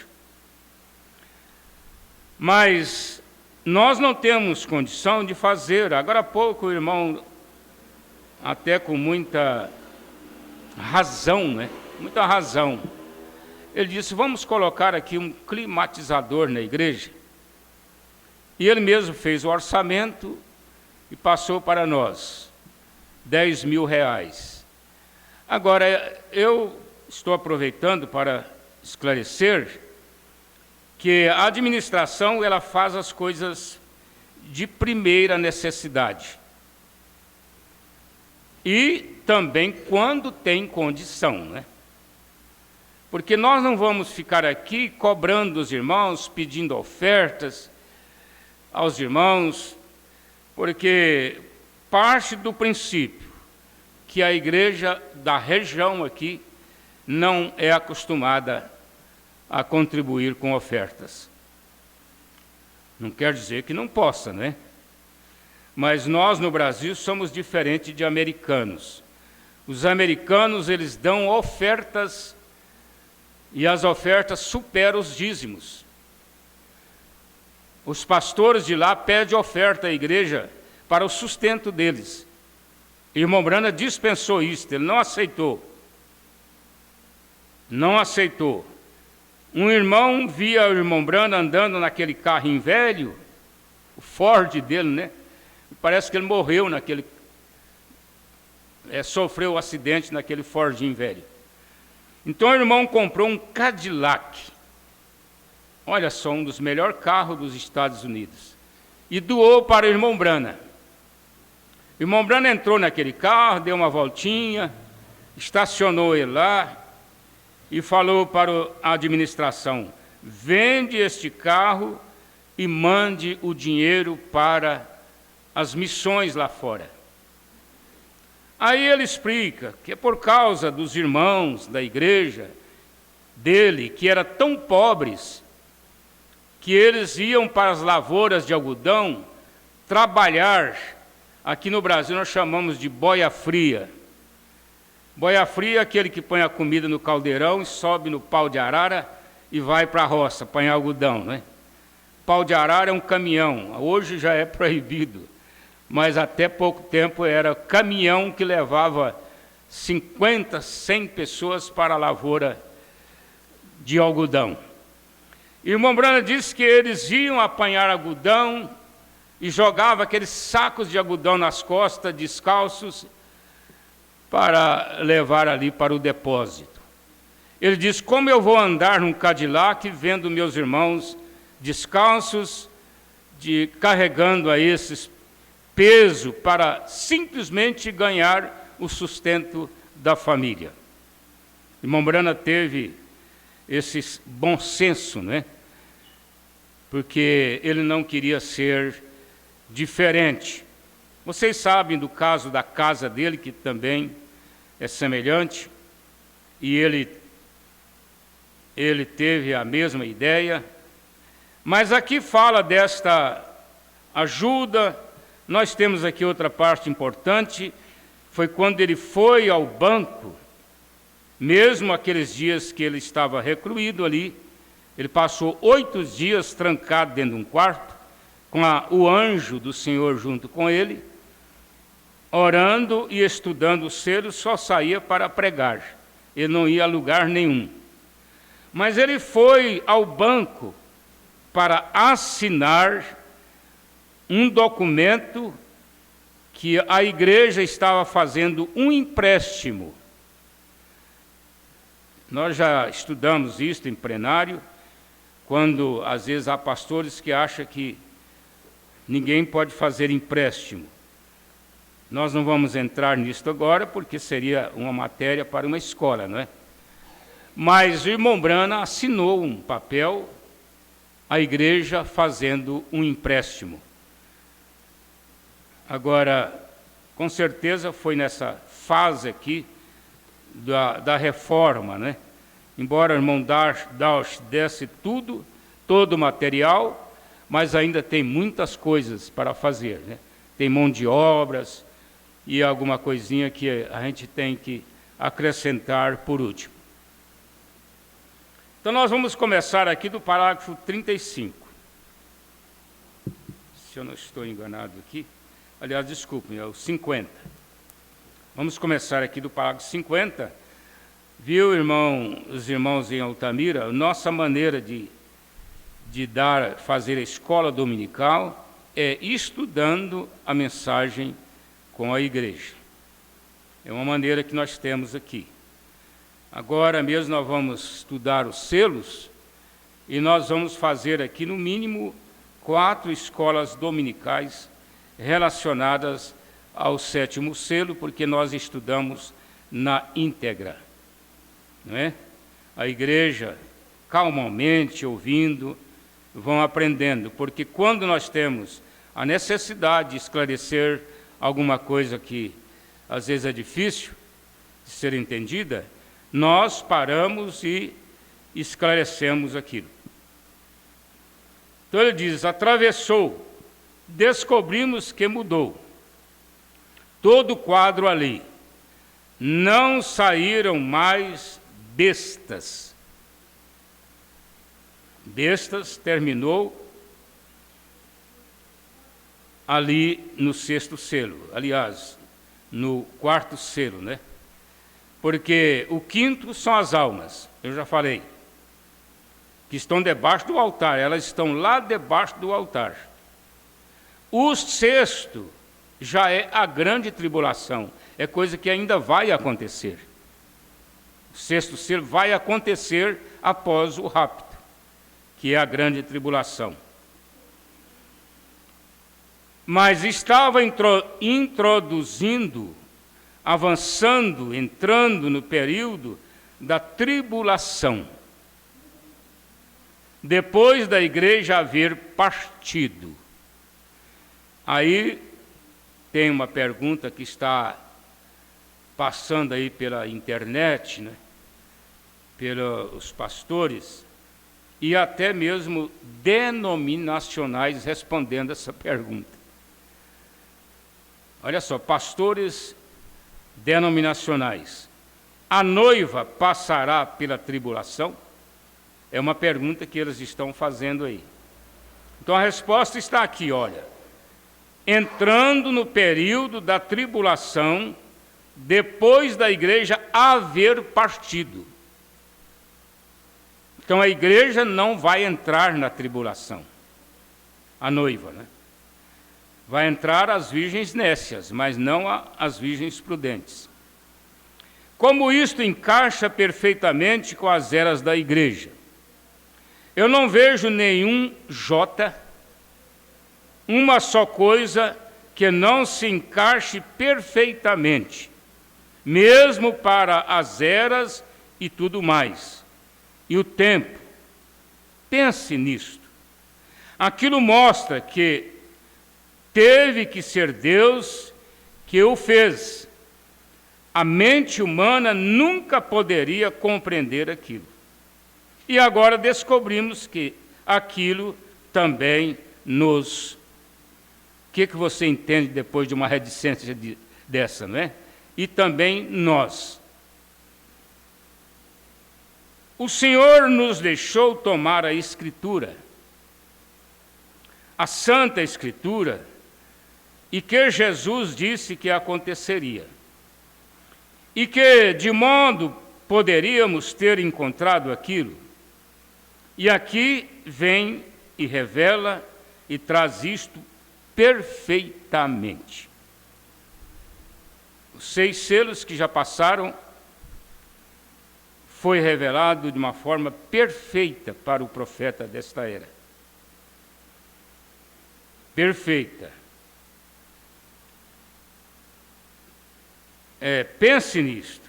Speaker 4: Mas nós não temos condição de fazer. Agora há pouco o irmão, até com muita razão, né? Muita razão. Ele disse, vamos colocar aqui um climatizador na igreja. E ele mesmo fez o orçamento e passou para nós, R$10.000. Agora, eu estou aproveitando para esclarecer que a administração, ela faz as coisas de primeira necessidade. E também quando tem condição, né? Porque nós não vamos ficar aqui cobrando os irmãos, pedindo ofertas aos irmãos, porque parte do princípio que a igreja da região aqui não é acostumada a contribuir com ofertas. Não quer dizer que não possa, né? Mas nós no Brasil somos diferentes de americanos. Os americanos, eles dão ofertas e as ofertas superam os dízimos. Os pastores de lá pedem oferta à igreja para o sustento deles. E o irmão Brana dispensou isso, ele não aceitou. Não aceitou. Um irmão via o irmão Brana andando naquele carrinho velho, o Ford dele, né? Parece que ele morreu naquele... sofreu um acidente naquele Fordinho velho. Então o irmão comprou um Cadillac. Olha só, um dos melhores carros dos Estados Unidos. E doou para o irmão Brana. O irmão Brana entrou naquele carro, deu uma voltinha, estacionou ele lá e falou para a administração, vende este carro e mande o dinheiro para as missões lá fora. Aí ele explica que é por causa dos irmãos da igreja dele, que eram tão pobres, que eles iam para as lavouras de algodão trabalhar, aqui no Brasil nós chamamos de boia fria, Boia fria é aquele que põe a comida no caldeirão e sobe no pau de arara e vai para a roça apanhar algodão, né? Pau de arara é um caminhão, hoje já é proibido, mas até pouco tempo era caminhão que levava 50, 100 pessoas para a lavoura de algodão. E o irmão Branham disse que eles iam apanhar algodão e jogavam aqueles sacos de algodão nas costas, descalços, para levar ali para o depósito. Ele diz: como eu vou andar num Cadillac vendo meus irmãos descalços, carregando a esses peso para simplesmente ganhar o sustento da família. O irmão Branham teve esse bom senso, né? Porque ele não queria ser diferente. Vocês sabem do caso da casa dele, que também é semelhante, e ele teve a mesma ideia, mas aqui fala desta ajuda. Nós temos aqui outra parte importante, foi quando ele foi ao banco, mesmo aqueles dias que ele estava recluído ali, ele passou 8 dias trancado dentro de um quarto, com o anjo do Senhor junto com ele, orando e estudando o selo, só saía para pregar, ele não ia a lugar nenhum. Mas ele foi ao banco para assinar um documento que a igreja estava fazendo um empréstimo. Nós já estudamos isso em plenário, quando às vezes há pastores que acham que ninguém pode fazer empréstimo. Nós não vamos entrar nisso agora, porque seria uma matéria para uma escola, não é? Mas o irmão Branham assinou um papel, a igreja fazendo um empréstimo. Agora, com certeza foi nessa fase aqui da reforma, né? Embora o irmão Dausch desse todo o material, mas ainda tem muitas coisas para fazer, né? Tem mão de obras e alguma coisinha que a gente tem que acrescentar por último. Então nós vamos começar aqui do parágrafo 35. Se eu não estou enganado aqui, aliás, desculpem, é o 50. Vamos começar aqui do parágrafo 50. Viu, os irmãos em Altamira, nossa maneira de fazer a escola dominical é estudando a mensagem com a igreja. É uma maneira que nós temos aqui. Agora mesmo nós vamos estudar os selos e nós vamos fazer aqui no mínimo 4 escolas dominicais relacionadas ao 7º selo, porque nós estudamos na íntegra, não é? A igreja, calmamente ouvindo, vão aprendendo, porque quando nós temos a necessidade de esclarecer alguma coisa que às vezes é difícil de ser entendida, nós paramos e esclarecemos aquilo. Então ele diz: atravessou, descobrimos que mudou. Todo o quadro ali. Não saíram mais bestas. Bestas terminou ali no 6º selo. Aliás, no 4º selo, né? Porque o 5º são as almas, eu já falei, que estão debaixo do altar, elas estão lá debaixo do altar. O 6º já é a grande tribulação, é coisa que ainda vai acontecer. O 6º selo vai acontecer após o rapto, que é a grande tribulação. Mas estava introduzindo, avançando, entrando no período da tribulação, depois da igreja haver partido. Aí tem uma pergunta que está passando aí pela internet, né, pelos pastores, e até mesmo denominacionais respondendo essa pergunta. Olha só, pastores denominacionais. a noiva passará pela tribulação? É uma pergunta que eles estão fazendo aí. Então a resposta está aqui, olha. Entrando no período da tribulação, depois da igreja haver partido. Então a igreja não vai entrar na tribulação, a noiva, né? Vai entrar as virgens nécias, mas não as virgens prudentes. Como isto encaixa perfeitamente com as eras da igreja? Eu não vejo nenhum J, uma só coisa que não se encaixe perfeitamente, mesmo para as eras e tudo mais. E o tempo, pense nisto. Aquilo mostra que teve que ser Deus que o fez. A mente humana nunca poderia compreender aquilo. E agora descobrimos que aquilo também nos... O que você entende depois de uma reticência dessa, não é? E também nós. O Senhor nos deixou tomar a Escritura, a Santa Escritura, e que Jesus disse que aconteceria. E que, de modo, poderíamos ter encontrado aquilo. E aqui vem e revela e traz isto perfeitamente. Os 6 selos que já passaram foi revelado de uma forma perfeita para o profeta desta era. Perfeita. Pense nisto.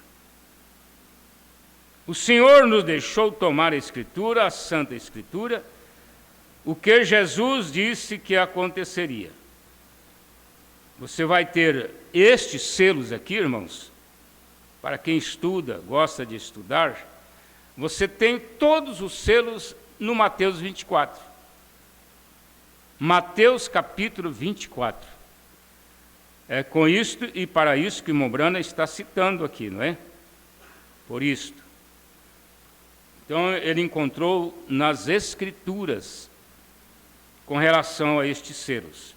Speaker 4: O Senhor nos deixou tomar a Escritura, a Santa Escritura, o que Jesus disse que aconteceria. Você vai ter estes selos aqui, irmãos, para quem estuda, gosta de estudar, você tem todos os selos no Mateus 24. Mateus capítulo 24. É com isto e para isso que Mombrana está citando aqui, não é? Por isto. Então, ele encontrou nas Escrituras com relação a estes selos.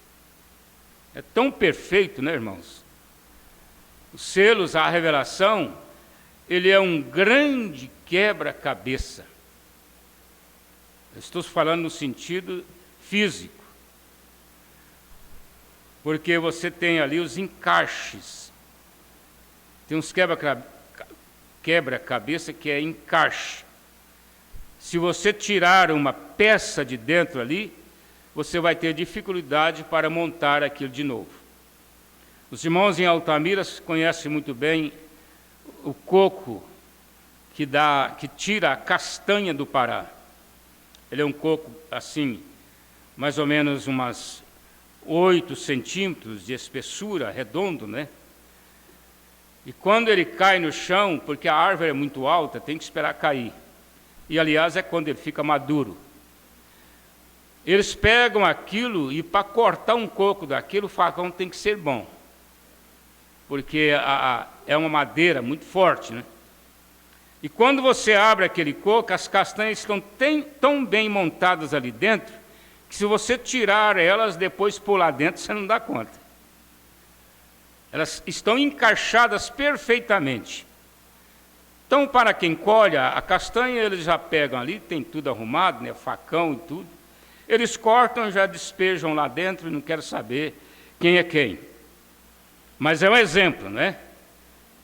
Speaker 4: É tão perfeito, né, irmãos? Os selos, a revelação, ele é um grande quebra-cabeça. Eu estou falando no sentido físico. Porque você tem ali os encaixes. Tem uns quebra-cabeça que é encaixe. Se você tirar uma peça de dentro ali, você vai ter dificuldade para montar aquilo de novo. Os irmãos em Altamira conhecem muito bem o coco que tira a castanha do Pará. Ele é um coco assim, mais ou menos umas 8 centímetros de espessura, redondo, né? E quando ele cai no chão, porque a árvore é muito alta, tem que esperar cair. E, aliás, é quando ele fica maduro. Eles pegam aquilo e, para cortar um coco daquilo, o facão tem que ser bom. Porque é uma madeira muito forte, né? E quando você abre aquele coco, as castanhas estão tão bem montadas ali dentro, que se você tirar elas, depois por lá dentro, você não dá conta. Elas estão encaixadas perfeitamente. Então, para quem colhe a castanha, eles já pegam ali, tem tudo arrumado, né, facão e tudo. Eles cortam, já despejam lá dentro e não querem saber quem é quem. Mas é um exemplo, né?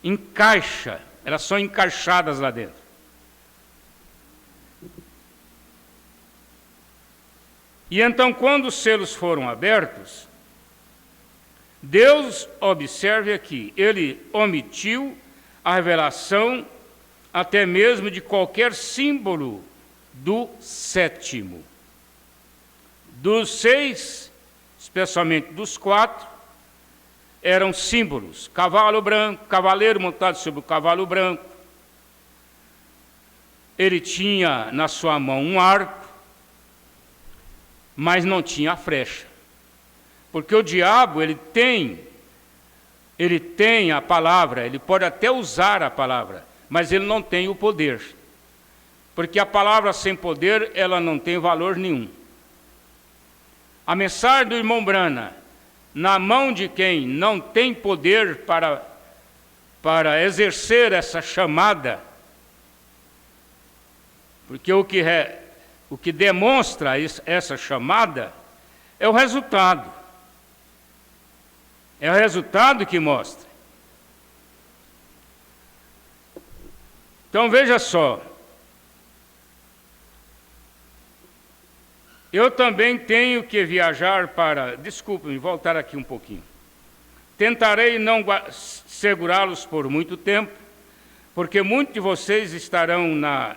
Speaker 4: Encaixa, elas são encaixadas lá dentro. E então, quando os selos foram abertos, Deus, observe aqui, ele omitiu a revelação até mesmo de qualquer símbolo do 7º. Dos 6, especialmente dos 4, eram símbolos. Cavalo branco, cavaleiro montado sobre o cavalo branco. Ele tinha na sua mão um arco, mas não tinha a flecha. Porque o diabo, ele tem a palavra, ele pode até usar a palavra, mas ele não tem o poder. Porque a palavra sem poder, ela não tem valor nenhum. A mensagem do irmão Brana, na mão de quem não tem poder para exercer essa chamada, porque o que demonstra essa chamada é o resultado. É o resultado que mostra. Então veja só, eu também tenho que viajar desculpe-me, voltar aqui um pouquinho. Tentarei não segurá-los por muito tempo, porque muitos de vocês estarão na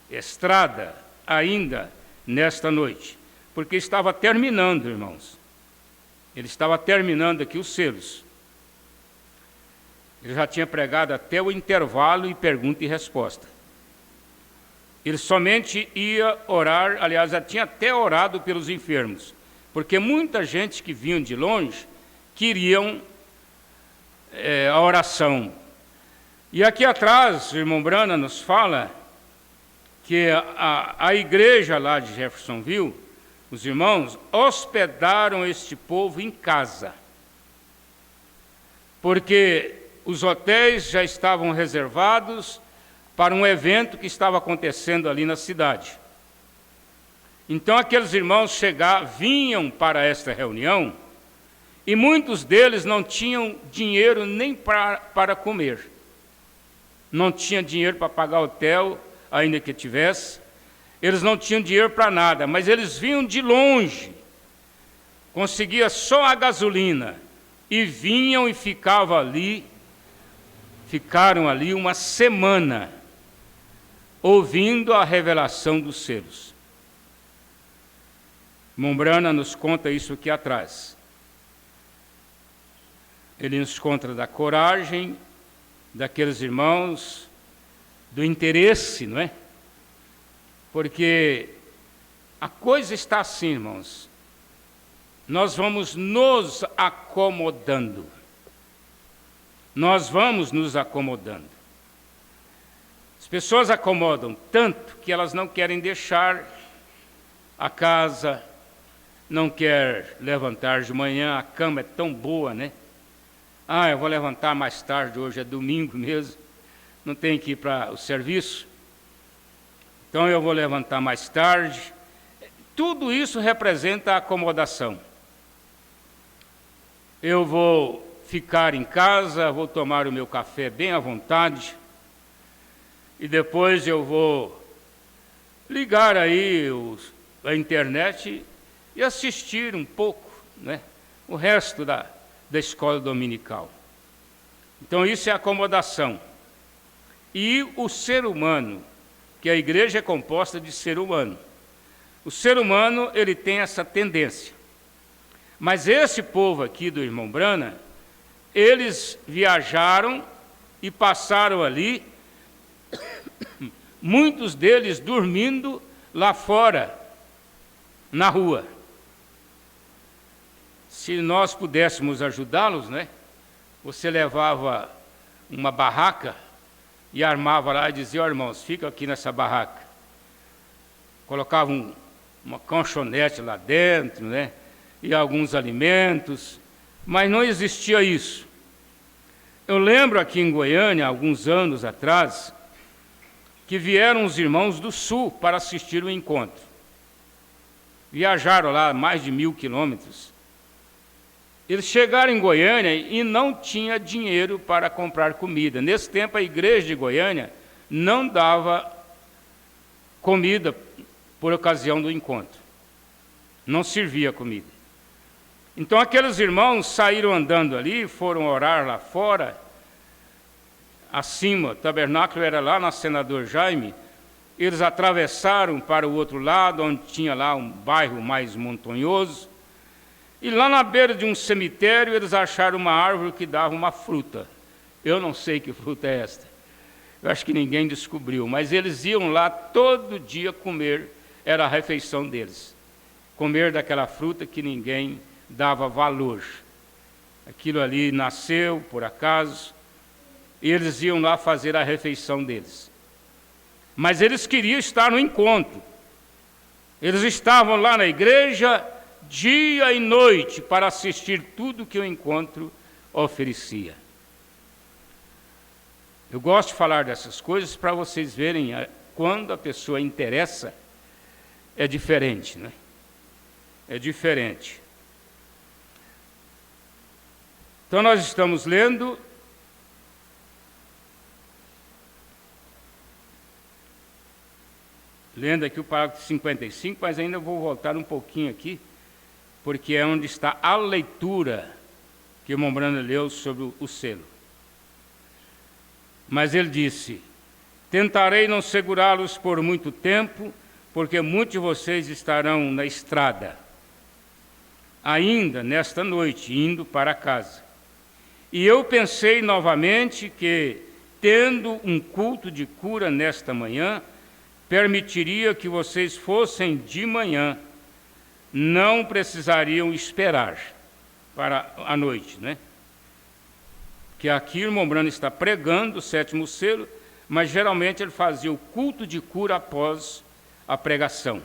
Speaker 4: estrada ainda nesta noite, porque estava terminando, irmãos. Ele estava terminando aqui os selos. Ele já tinha pregado até o intervalo e pergunta e resposta. Ele somente ia orar, aliás, já tinha até orado pelos enfermos, porque muita gente que vinha de longe queriam a oração. E aqui atrás, o irmão Brana nos fala que a igreja lá de Jeffersonville, os irmãos hospedaram este povo em casa, porque os hotéis já estavam reservados para um evento que estava acontecendo ali na cidade. Então aqueles irmãos vinham para esta reunião, e muitos deles não tinham dinheiro nem para comer. Não tinham dinheiro para pagar hotel, ainda que tivesse. Eles não tinham dinheiro para nada, mas eles vinham de longe. Conseguia só a gasolina. E vinham e ficaram ali uma semana, ouvindo a revelação dos selos. Mombrana nos conta isso aqui atrás. Ele nos conta da coragem daqueles irmãos, do interesse, não é? Porque a coisa está assim, irmãos. Nós vamos nos acomodando. Nós vamos nos acomodando. As pessoas acomodam tanto que elas não querem deixar a casa, não querem levantar de manhã, a cama é tão boa, né? Eu vou levantar mais tarde, hoje é domingo mesmo, não tenho que ir para o serviço, então eu vou levantar mais tarde. Tudo isso representa a acomodação. Eu vou ficar em casa, vou tomar o meu café bem à vontade, e depois eu vou ligar aí a internet e assistir um pouco, né, o resto da escola dominical. Então isso é acomodação. E o ser humano, que a igreja é composta de ser humano. O ser humano, ele tem essa tendência. Mas esse povo aqui do irmão Brana, eles viajaram e passaram ali, muitos deles dormindo lá fora, na rua. Se nós pudéssemos ajudá-los, né? Você levava uma barraca e armava lá e dizia: irmãos, fica aqui nessa barraca. Colocava uma colchonete lá dentro, né? E alguns alimentos, mas não existia isso. Eu lembro aqui em Goiânia, alguns anos atrás, que vieram os irmãos do Sul para assistir o encontro. Viajaram lá mais de 1.000 quilômetros. Eles chegaram em Goiânia e não tinha dinheiro para comprar comida. Nesse tempo, a igreja de Goiânia não dava comida por ocasião do encontro. Não servia comida. Então, aqueles irmãos saíram andando ali, foram orar lá fora, acima, o tabernáculo era lá na Senador Jaime. Eles atravessaram para o outro lado, onde tinha lá um bairro mais montanhoso. E lá na beira de um cemitério, eles acharam uma árvore que dava uma fruta. Eu não sei que fruta é esta. Eu acho que ninguém descobriu, mas eles iam lá todo dia comer, era a refeição deles. Comer daquela fruta que ninguém dava valor. Aquilo ali nasceu, por acaso, e eles iam lá fazer a refeição deles. Mas eles queriam estar no encontro. Eles estavam lá na igreja dia e noite para assistir tudo que o encontro oferecia. Eu gosto de falar dessas coisas para vocês verem quando a pessoa interessa, é diferente, né? É diferente. Então nós estamos lendo aqui o parágrafo 55, mas ainda vou voltar um pouquinho aqui, porque é onde está a leitura que o Mombrana leu sobre o selo. Mas ele disse: tentarei não segurá-los por muito tempo, porque muitos de vocês estarão na estrada, ainda nesta noite, indo para casa. E eu pensei novamente que, tendo um culto de cura nesta manhã, permitiria que vocês fossem de manhã, não precisariam esperar para a noite, né? Que aqui o irmão Brano está pregando o 7º selo, mas geralmente ele fazia o culto de cura após a pregação.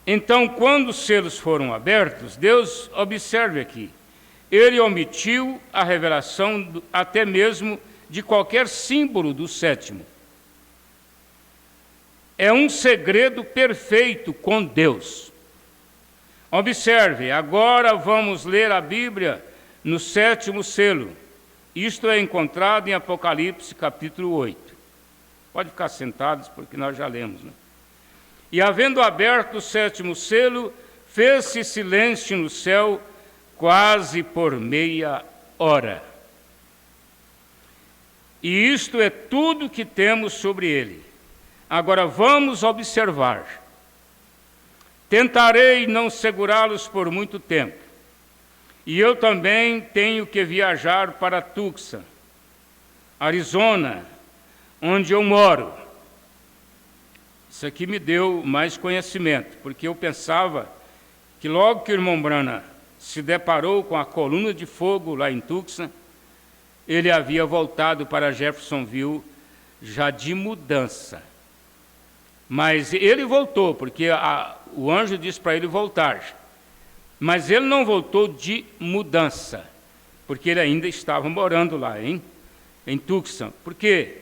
Speaker 4: Então, quando os selos foram abertos, Deus, observe aqui, ele omitiu a revelação até mesmo de qualquer símbolo do 7º. É um segredo perfeito com Deus. Observe, agora vamos ler a Bíblia no 7º selo. Isto é encontrado em Apocalipse, capítulo 8. Pode ficar sentados, porque nós já lemos, né? E havendo aberto o 7º selo, fez-se silêncio no céu quase por meia hora. E isto é tudo que temos sobre ele. Agora vamos observar. Tentarei não segurá-los por muito tempo. E eu também tenho que viajar para Tucson, Arizona, onde eu moro. Isso aqui me deu mais conhecimento, porque eu pensava que logo que o irmão Brana se deparou com a coluna de fogo lá em Tucson, ele havia voltado para Jeffersonville já de mudança. Mas ele voltou, porque o anjo disse para ele voltar. Mas ele não voltou de mudança, porque ele ainda estava morando lá, em Tucson. Porque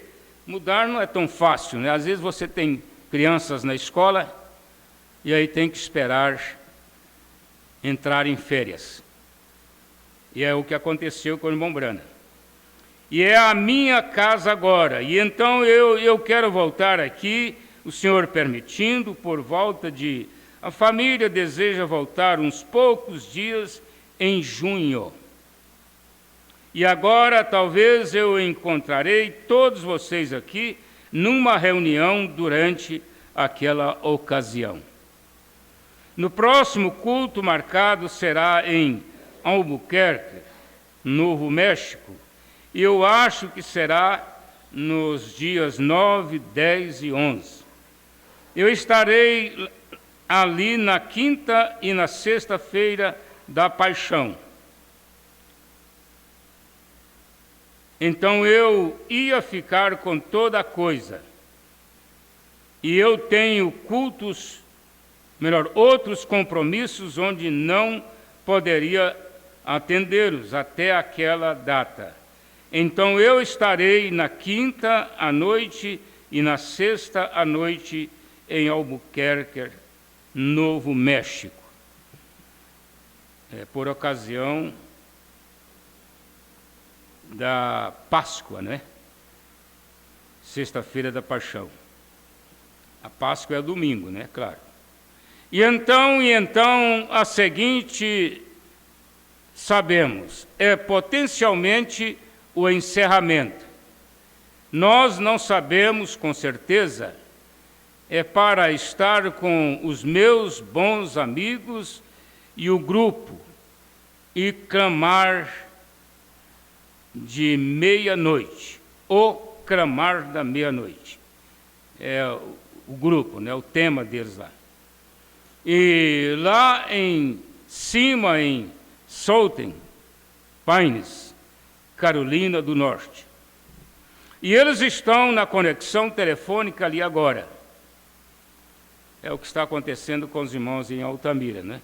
Speaker 4: mudar não é tão fácil, né? Às vezes você tem crianças na escola e aí tem que esperar entrar em férias. E é o que aconteceu com o irmão Brana. E é a minha casa agora, e então eu quero voltar aqui, o Senhor permitindo, por volta de... A família deseja voltar uns poucos dias em junho. E agora talvez eu encontrarei todos vocês aqui numa reunião durante aquela ocasião. No próximo culto marcado será em Albuquerque, Novo México, e eu acho que será nos dias 9, 10 e 11. Eu estarei ali na quinta e na sexta-feira da Paixão. Então eu ia ficar com toda a coisa. E eu tenho outros compromissos onde não poderia atendê-los até aquela data. Então eu estarei na quinta à noite e na sexta à noite em Albuquerque, Novo México. Por ocasião da Páscoa, né? Sexta-feira da Paixão. A Páscoa é domingo, né? Claro. E então a seguinte, sabemos, é potencialmente o encerramento. Nós não sabemos com certeza, é para estar com os meus bons amigos e o grupo e clamar de meia-noite, o clamar da meia-noite. É o grupo, né, o tema deles lá. E lá em cima, em Southern Pines, Carolina do Norte. E eles estão na conexão telefônica ali agora. É o que está acontecendo com os irmãos em Altamira, né?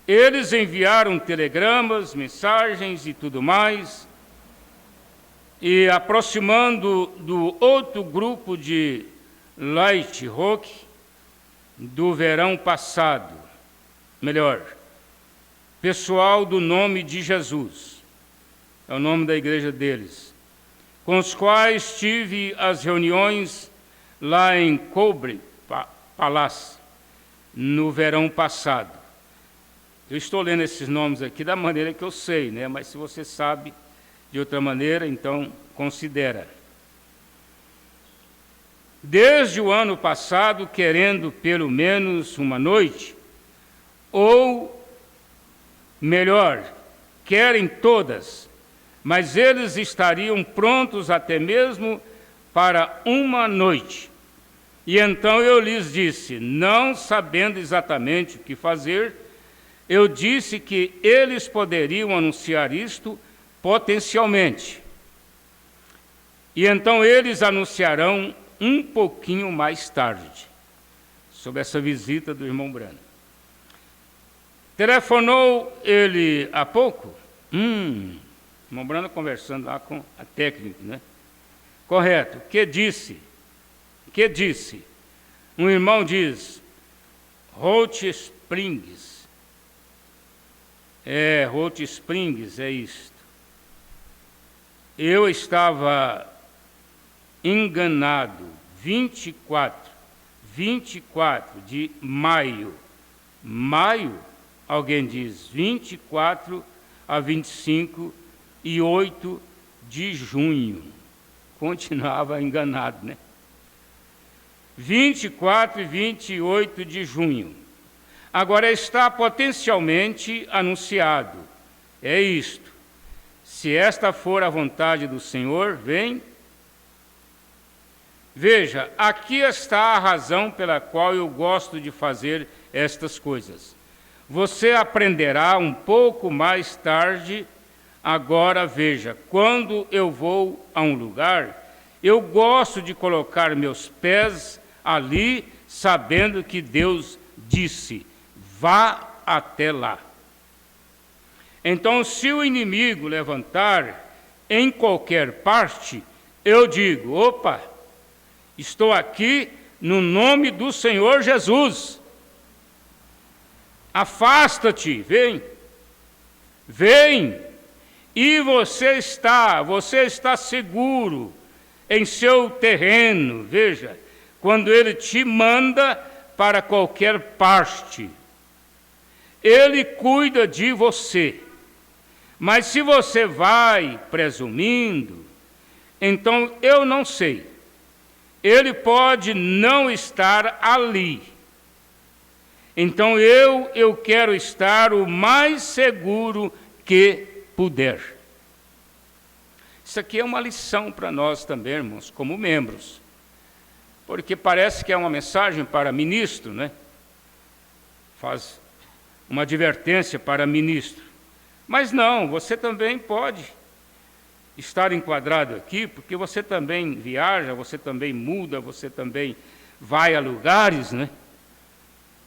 Speaker 4: Eles enviaram telegramas, mensagens e tudo mais, e aproximando do outro grupo de Light Rock do verão passado, melhor, pessoal do Nome de Jesus, é o nome da igreja deles, com os quais tive as reuniões lá em Cobre Palace, no verão passado. Eu estou lendo esses nomes aqui da maneira que eu sei, né? Mas se você sabe de outra maneira, então considera. Desde o ano passado, querendo pelo menos uma noite, ou melhor, querem todas, mas eles estariam prontos até mesmo para uma noite. E então eu lhes disse, não sabendo exatamente o que fazer, eu disse que eles poderiam anunciar isto potencialmente. E então eles anunciarão um pouquinho mais tarde, sobre essa visita do irmão Branham. Telefonou ele há pouco? Irmão Branham conversando lá com a técnica, né? Correto. Que disse? Um irmão diz, Hot Springs. Hot Springs é isto. Eu estava enganado, 24 de maio. Maio, alguém diz, 24 a 25 e 8 de junho. Continuava enganado, né? 24 e 28 de junho. Agora está potencialmente anunciado. É isto. Se esta for a vontade do Senhor, vem. Veja, aqui está a razão pela qual eu gosto de fazer estas coisas. Você aprenderá um pouco mais tarde. Agora veja, quando eu vou a um lugar, eu gosto de colocar meus pés ali, sabendo que Deus disse, vá até lá. Então, se o inimigo levantar em qualquer parte, eu digo, opa, estou aqui no nome do Senhor Jesus. Afasta-te, vem, e você está seguro em seu terreno, veja, quando ele te manda para qualquer parte, ele cuida de você. Mas se você vai presumindo, então eu não sei, ele pode não estar ali. Então eu quero estar o mais seguro que puder. Isso aqui é uma lição para nós também, irmãos, como membros. Porque parece que é uma mensagem para ministro, né? Faz uma advertência para ministro. Mas não, você também pode estar enquadrado aqui, porque você também viaja, você também muda, você também vai a lugares, né?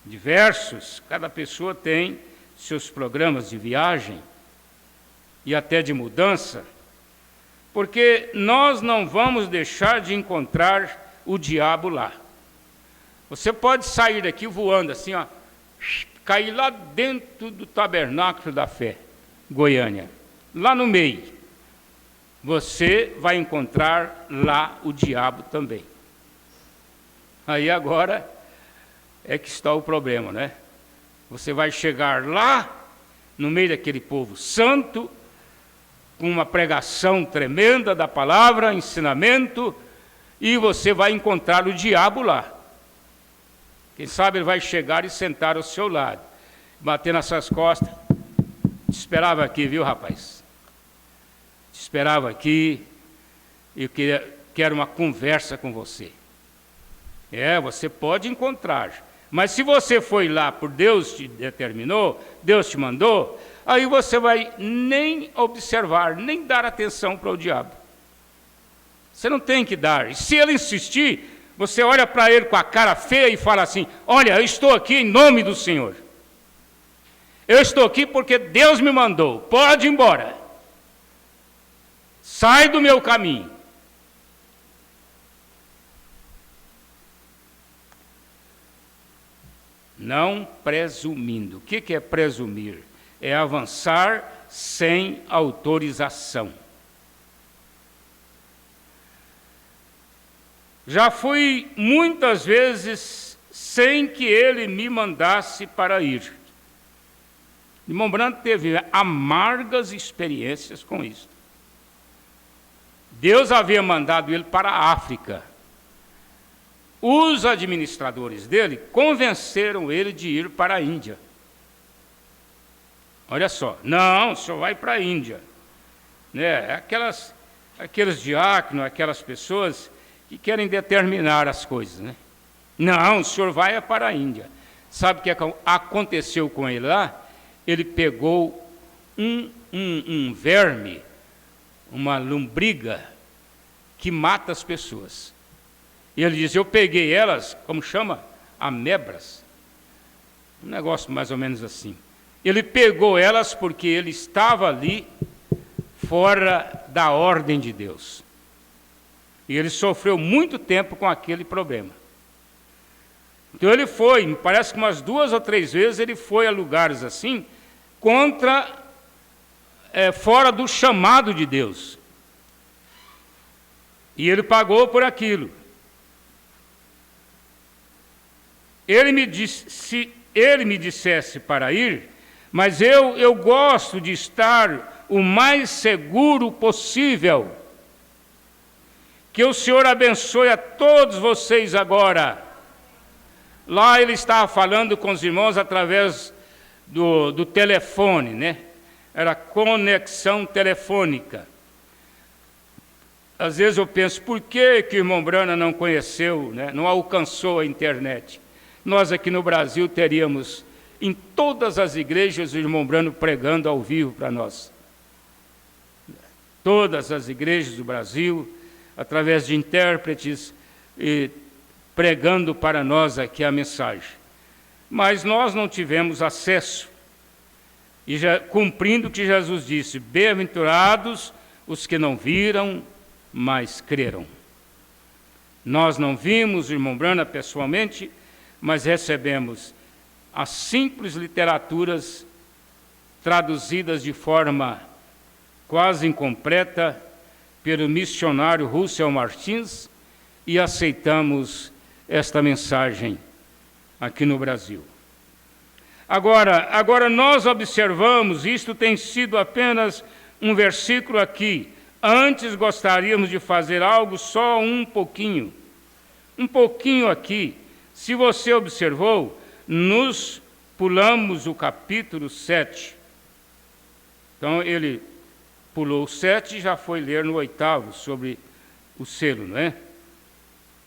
Speaker 4: Diversos. Cada pessoa tem seus programas de viagem e até de mudança, porque nós não vamos deixar de encontrar o diabo lá. Você pode sair daqui voando assim, ó, cair lá dentro do Tabernáculo da Fé, Goiânia, lá no meio. Você vai encontrar lá o diabo também. Aí agora é que está o problema, né? Você vai chegar lá, no meio daquele povo santo, com uma pregação tremenda da palavra, ensinamento, e você vai encontrar o diabo lá. Quem sabe ele vai chegar e sentar ao seu lado, bater nas suas costas. Te esperava aqui, viu, rapaz? Te esperava aqui, e eu quero uma conversa com você. Você pode encontrar, Mas se você foi lá por Deus te determinou, Deus te mandou, aí você vai nem observar, nem dar atenção para o diabo. Você não tem que dar. E se ele insistir, você olha para ele com a cara feia e fala assim: olha, eu estou aqui em nome do Senhor. Eu estou aqui porque Deus me mandou. Pode ir embora. Sai do meu caminho. Não presumindo. O que é presumir? É avançar sem autorização. Já fui muitas vezes sem que ele me mandasse para ir. Irmão Branco teve amargas experiências com isso. Deus havia mandado ele para a África. Os administradores dele convenceram ele de ir para a Índia. Olha só, não, o senhor vai para a Índia. Né? Aqueles diáconos, aquelas pessoas que querem determinar as coisas. Né? Não, o senhor vai para a Índia. Sabe o que aconteceu com ele lá? Ele pegou um verme, uma lombriga, que mata as pessoas. E ele diz: eu peguei elas, como chama? Amebras. Um negócio mais ou menos assim. Ele pegou elas porque ele estava ali fora da ordem de Deus. E ele sofreu muito tempo com aquele problema. Então ele foi, me parece que umas 2 ou 3 vezes ele foi a lugares assim, fora do chamado de Deus. E ele pagou por aquilo. Se ele me dissesse para ir, mas eu gosto de estar o mais seguro possível. Que o Senhor abençoe a todos vocês agora. Lá ele estava falando com os irmãos através do telefone, né? Era conexão telefônica. Às vezes eu penso, por que o irmão Brana não conheceu, né? Não alcançou a internet? Nós aqui no Brasil teríamos, em todas as igrejas, o irmão Brano pregando ao vivo para nós. Todas as igrejas do Brasil, através de intérpretes, e pregando para nós aqui a mensagem. Mas nós não tivemos acesso. E já, cumprindo o que Jesus disse: bem-aventurados os que não viram, mas creram. Nós não vimos o irmão Brana pessoalmente, mas recebemos as simples literaturas traduzidas de forma quase incompleta pelo missionário Russell Martins e aceitamos esta mensagem aqui no Brasil. Agora nós observamos, isto tem sido apenas um versículo aqui. Antes gostaríamos de fazer algo só um pouquinho aqui. Se você observou, nos pulamos o capítulo 7. Então, ele pulou o 7 e já foi ler no 8º, sobre o selo, não é?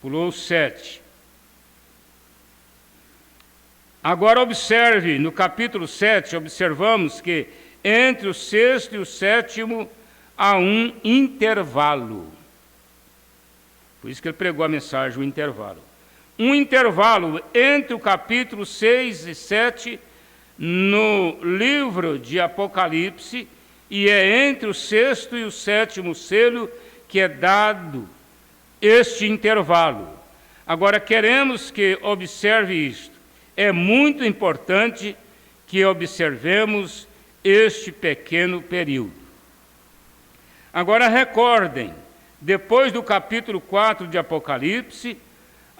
Speaker 4: Pulou o 7. Agora observe, no capítulo 7, observamos que entre o 6º e o 7º há um intervalo. Por isso que ele pregou a mensagem, o intervalo. Um intervalo entre o capítulo 6 e 7 no livro de Apocalipse, e é entre o 6º e o 7º selo que é dado este intervalo. Agora, queremos que observe isto. É muito importante que observemos este pequeno período. Agora, recordem, depois do capítulo 4 de Apocalipse,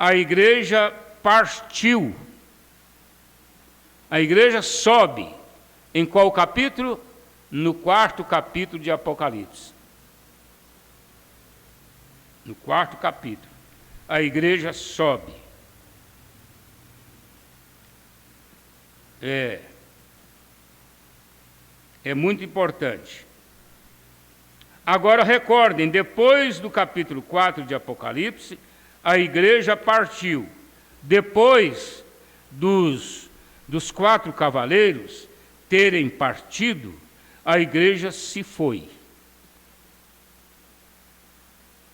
Speaker 4: a igreja partiu. A igreja sobe. Em qual capítulo? No 4º capítulo de Apocalipse. No 4º capítulo. A igreja sobe. É muito importante. Agora recordem, depois do capítulo 4 de Apocalipse, a igreja partiu. Depois dos 4 cavaleiros terem partido, a igreja se foi.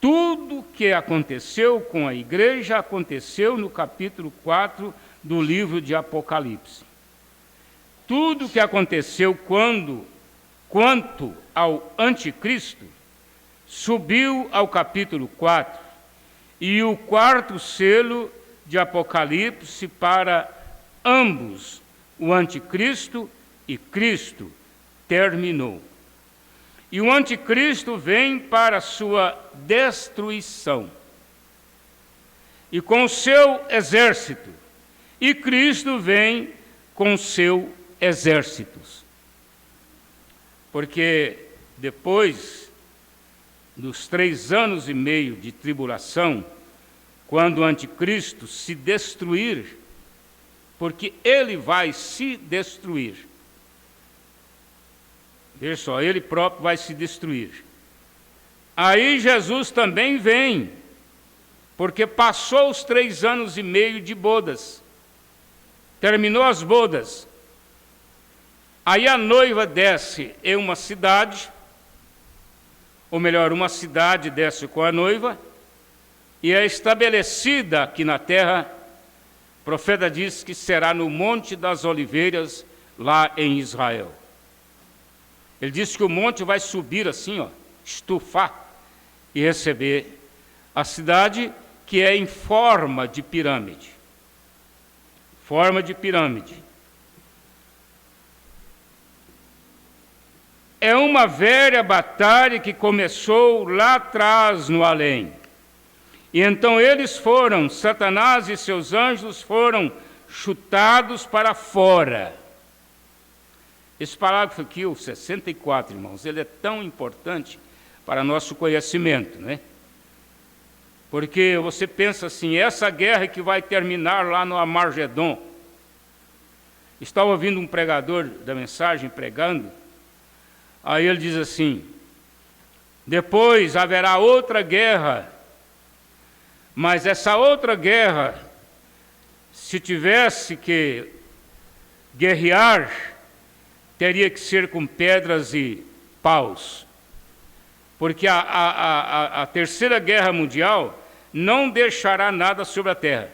Speaker 4: Tudo que aconteceu com a igreja aconteceu no capítulo 4 do livro de Apocalipse. Tudo que aconteceu quanto ao anticristo subiu ao capítulo 4, e o 4º selo de Apocalipse para ambos, o anticristo e Cristo, terminou. E o anticristo vem para sua destruição, e com o seu exército, e Cristo vem com seu exércitos. Porque depois dos 3 anos e meio de tribulação, quando o anticristo se destruir, porque ele vai se destruir, veja só, ele próprio vai se destruir. Aí Jesus também vem, porque passou os 3 anos e meio de bodas, terminou as bodas. Aí a noiva desce em uma cidade, ou melhor, uma cidade desce com a noiva, e é estabelecida aqui na terra, o profeta diz que será no Monte das Oliveiras, lá em Israel. Ele disse que o monte vai subir assim, ó, estufar e receber a cidade, que é em forma de pirâmide. Forma de pirâmide. É uma velha batalha que começou lá atrás no além. E então Satanás e seus anjos foram chutados para fora. Esse parágrafo aqui, o 64, irmãos, ele é tão importante para nosso conhecimento, né? Porque você pensa assim, essa guerra que vai terminar lá no Armagedon. Estava ouvindo um pregador da mensagem pregando, aí ele diz assim, depois haverá outra guerra, mas essa outra guerra, se tivesse que guerrear, teria que ser com pedras e paus, porque a Terceira Guerra Mundial não deixará nada sobre a terra.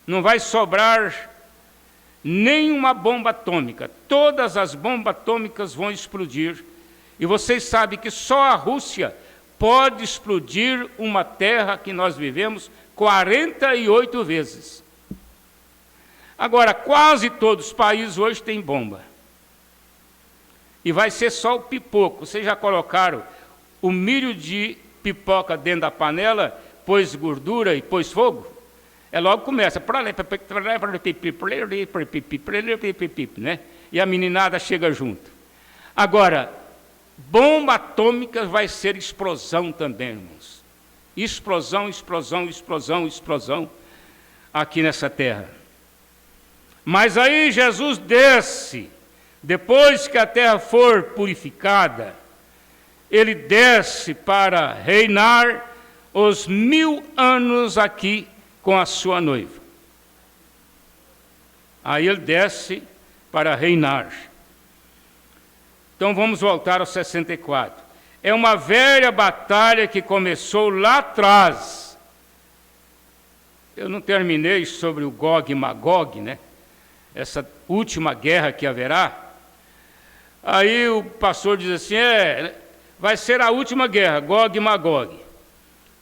Speaker 4: Não vai sobrar nenhuma bomba atômica. Todas as bombas atômicas vão explodir. E vocês sabem que só a Rússia pode explodir uma terra que nós vivemos 48 vezes. Agora, quase todos os países hoje têm bomba. E vai ser só o pipoco. Vocês já colocaram o milho de pipoca dentro da panela, pôs gordura e pôs fogo? Logo começa, né? E a meninada chega junto. Agora, bomba atômica vai ser explosão também, irmãos. Explosão, explosão, explosão, explosão aqui nessa terra. Mas aí Jesus desce, depois que a terra for purificada, ele desce para reinar os 1000 anos aqui com a sua noiva. Aí ele desce para reinar. Então vamos voltar ao 64. É uma velha batalha que começou lá atrás. Eu não terminei sobre o Gog e Magog, né? Essa última guerra que haverá. Aí o pastor diz assim, vai ser a última guerra, Gog e Magog.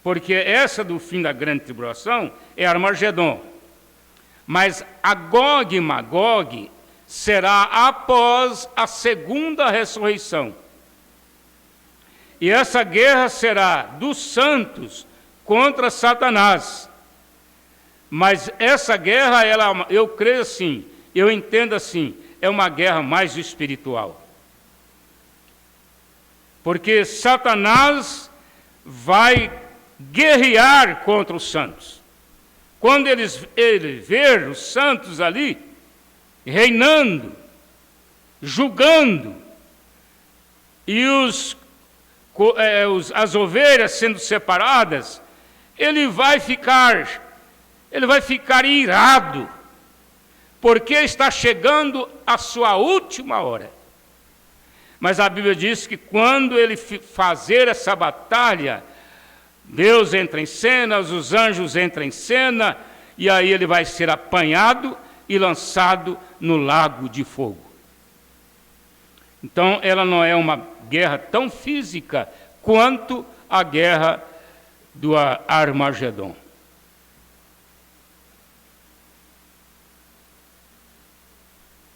Speaker 4: Porque essa do fim da grande tribulação é Armagedon. Mas a Gog e Magog será após a segunda ressurreição. E essa guerra será dos santos contra Satanás. Mas essa guerra, eu creio assim, eu entendo assim, é uma guerra mais espiritual. Porque Satanás vai guerrear contra os santos. Quando ele ver os santos ali, reinando, julgando, e as ovelhas sendo separadas, ele vai ficar irado, porque está chegando a sua última hora. Mas a Bíblia diz que quando ele fazer essa batalha, Deus entra em cena, os anjos entram em cena, e aí ele vai ser apanhado e lançado no lago de fogo. Então, ela não é uma guerra tão física quanto a guerra do Armagedon.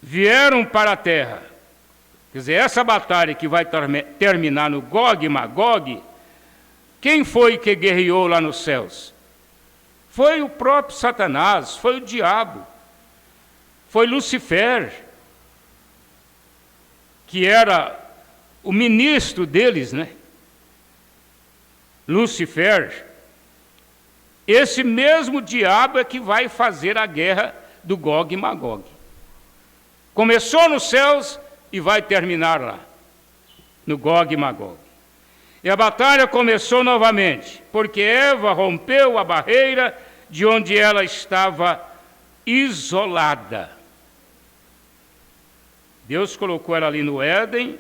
Speaker 4: Vieram para a terra. Quer dizer, essa batalha que vai terminar no Gog e Magog, quem foi que guerreou lá nos céus? Foi o próprio Satanás, foi o diabo, foi Lucifer, que era o ministro deles, né? Lucifer, esse mesmo diabo é que vai fazer a guerra do Gog e Magog. Começou nos céus e vai terminar lá, no Gog e Magog. E a batalha começou novamente, porque Eva rompeu a barreira de onde ela estava isolada. Deus colocou ela ali no Éden,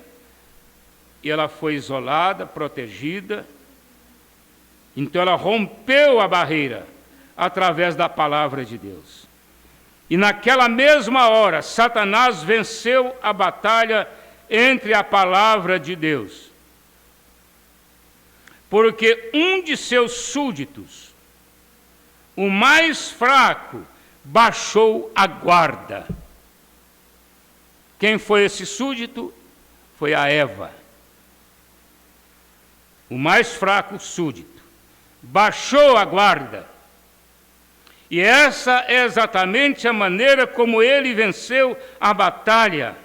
Speaker 4: e ela foi isolada, protegida. Então ela rompeu a barreira através da palavra de Deus. E naquela mesma hora, Satanás venceu a batalha entre a palavra de Deus. Porque um de seus súditos, o mais fraco, baixou a guarda. Quem foi esse súdito? Foi a Eva. O mais fraco súdito. Baixou a guarda. E essa é exatamente a maneira como ele venceu a batalha.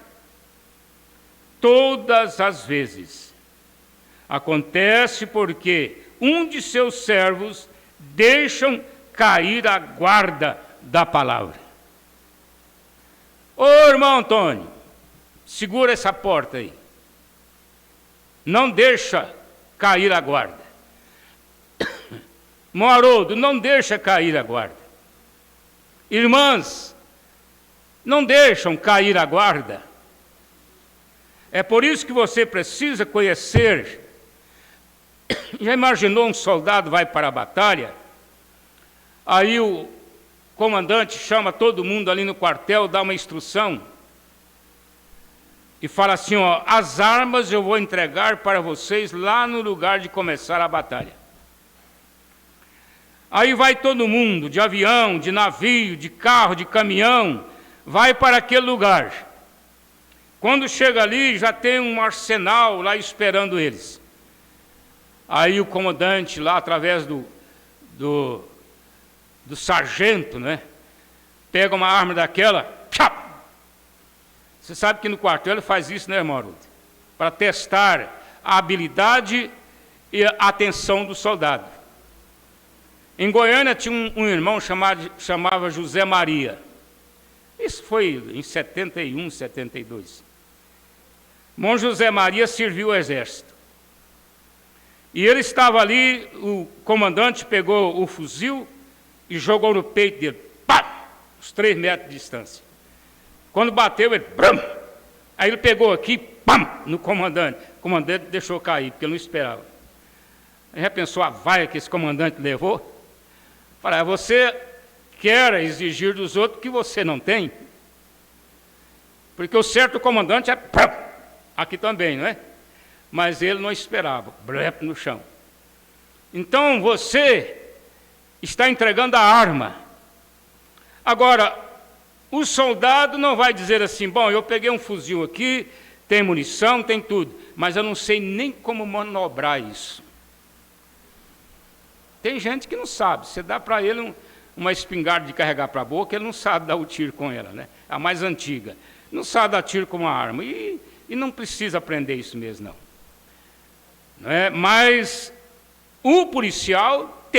Speaker 4: Todas as vezes. Acontece porque um de seus servos deixam cair a guarda da palavra. Ô irmão Antônio, segura essa porta aí. Não deixa cair a guarda. Irmão Haroldo, não deixa cair a guarda. Irmãs, não deixam cair a guarda. É por isso que você precisa conhecer. Já imaginou um soldado vai para a batalha? Aí o comandante chama todo mundo ali no quartel, dá uma instrução e fala assim, ó, as armas eu vou entregar para vocês lá no lugar de começar a batalha. Aí vai todo mundo, de avião, de navio, de carro, de caminhão, vai para aquele lugar. Quando chega ali, já tem um arsenal lá esperando eles. Aí o comandante lá, através do sargento, né, pega uma arma daquela, tchap! Você sabe que no quartel ele faz isso, né, irmão Ruth? Para testar a habilidade e a atenção do soldado. Em Goiânia tinha um irmão chamava José Maria. Isso foi em 71, 72. Irmão José Maria serviu o exército. E ele estava ali, o comandante pegou o fuzil e jogou no peito dele. Pá! Uns 3 metros de distância. Quando bateu, ele... Brum! Aí ele pegou aqui, pam! No comandante. O comandante deixou cair, porque ele não esperava. Aí já pensou a vaia que esse comandante levou? Fala, você quer exigir dos outros que você não tem? Porque o certo comandante é aqui também, não é? Mas ele não esperava, brepe no chão. Então você está entregando a arma. Agora, o soldado não vai dizer assim, bom, eu peguei um fuzil aqui, tem munição, tem tudo, mas eu não sei nem como manobrar isso. Tem gente que não sabe. Você dá para ele uma espingarda de carregar para a boca, ele não sabe dar o tiro com ela, né? A mais antiga. Não sabe dar tiro com uma arma. E não precisa aprender isso mesmo, não é? Mas o policial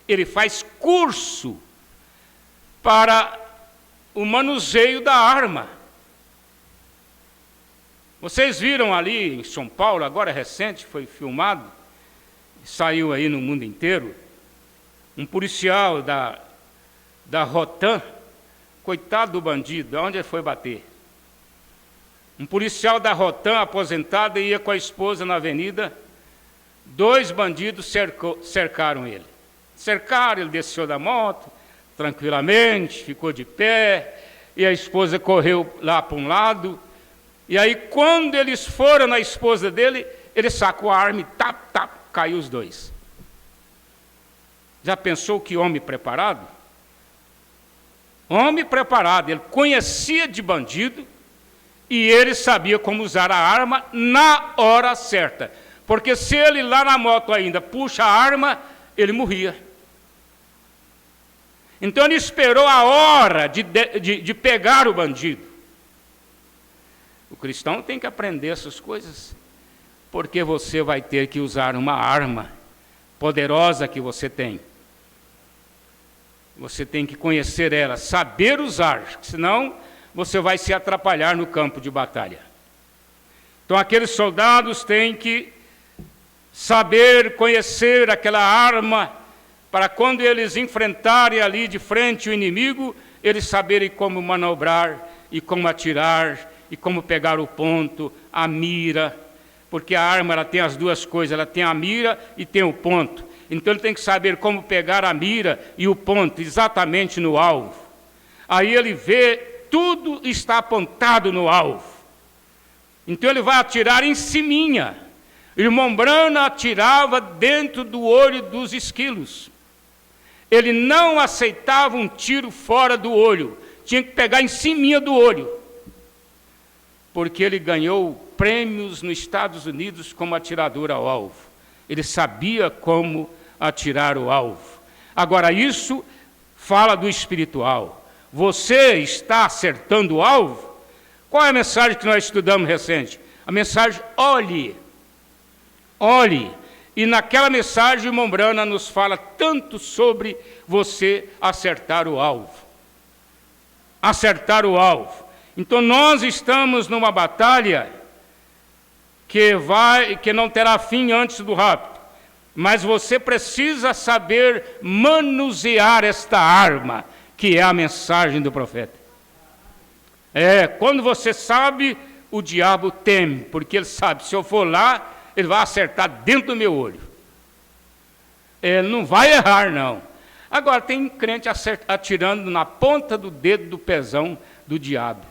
Speaker 4: ele faz curso para o manuseio da arma. Vocês viram ali em São Paulo, agora recente, foi filmado, saiu aí no mundo inteiro, um policial da Rotan Coitado do bandido, onde ele foi bater? Um policial da Rotam, aposentado, ia com a esposa na avenida. 2 bandidos cercaram ele. Cercaram, ele desceu da moto, tranquilamente, ficou de pé, e a esposa correu lá para um lado. E aí, quando eles foram na esposa dele, ele sacou a arma e caiu os 2. Já pensou que homem preparado? Homem preparado, ele conhecia de bandido e ele sabia como usar a arma na hora certa. Porque se ele lá na moto ainda puxa a arma, ele morria. Então ele esperou a hora de pegar o bandido. O cristão tem que aprender essas coisas, porque você vai ter que usar uma arma poderosa que você tem. Você tem que conhecer ela, saber usar, senão você vai se atrapalhar no campo de batalha. Então aqueles soldados têm que saber conhecer aquela arma, para quando eles enfrentarem ali de frente o inimigo, eles saberem como manobrar, e como atirar, e como pegar o ponto, a mira, porque a arma ela tem as 2 coisas, ela tem a mira e tem o ponto. Então ele tem que saber como pegar a mira e o ponto exatamente no alvo. Aí ele vê, tudo está apontado no alvo. Então ele vai atirar em ciminha. Irmão Branham atirava dentro do olho dos esquilos. Ele não aceitava um tiro fora do olho, tinha que pegar em ciminha do olho, porque ele ganhou prêmios nos Estados Unidos como atirador ao alvo. Ele sabia como atirar o alvo. Agora, isso fala do espiritual. Você está acertando o alvo? Qual é a mensagem que nós estudamos recente? A mensagem, olhe. Olhe. E naquela mensagem, o irmão Branham nos fala tanto sobre você acertar o alvo. Acertar o alvo. Então, nós estamos numa batalha que não terá fim antes do rapto. Mas você precisa saber manusear esta arma, que é a mensagem do profeta. Quando você sabe, o diabo teme, porque ele sabe, se eu for lá, ele vai acertar dentro do meu olho. Ele não vai errar, não. Agora, tem crente atirando na ponta do dedo do pezão do diabo.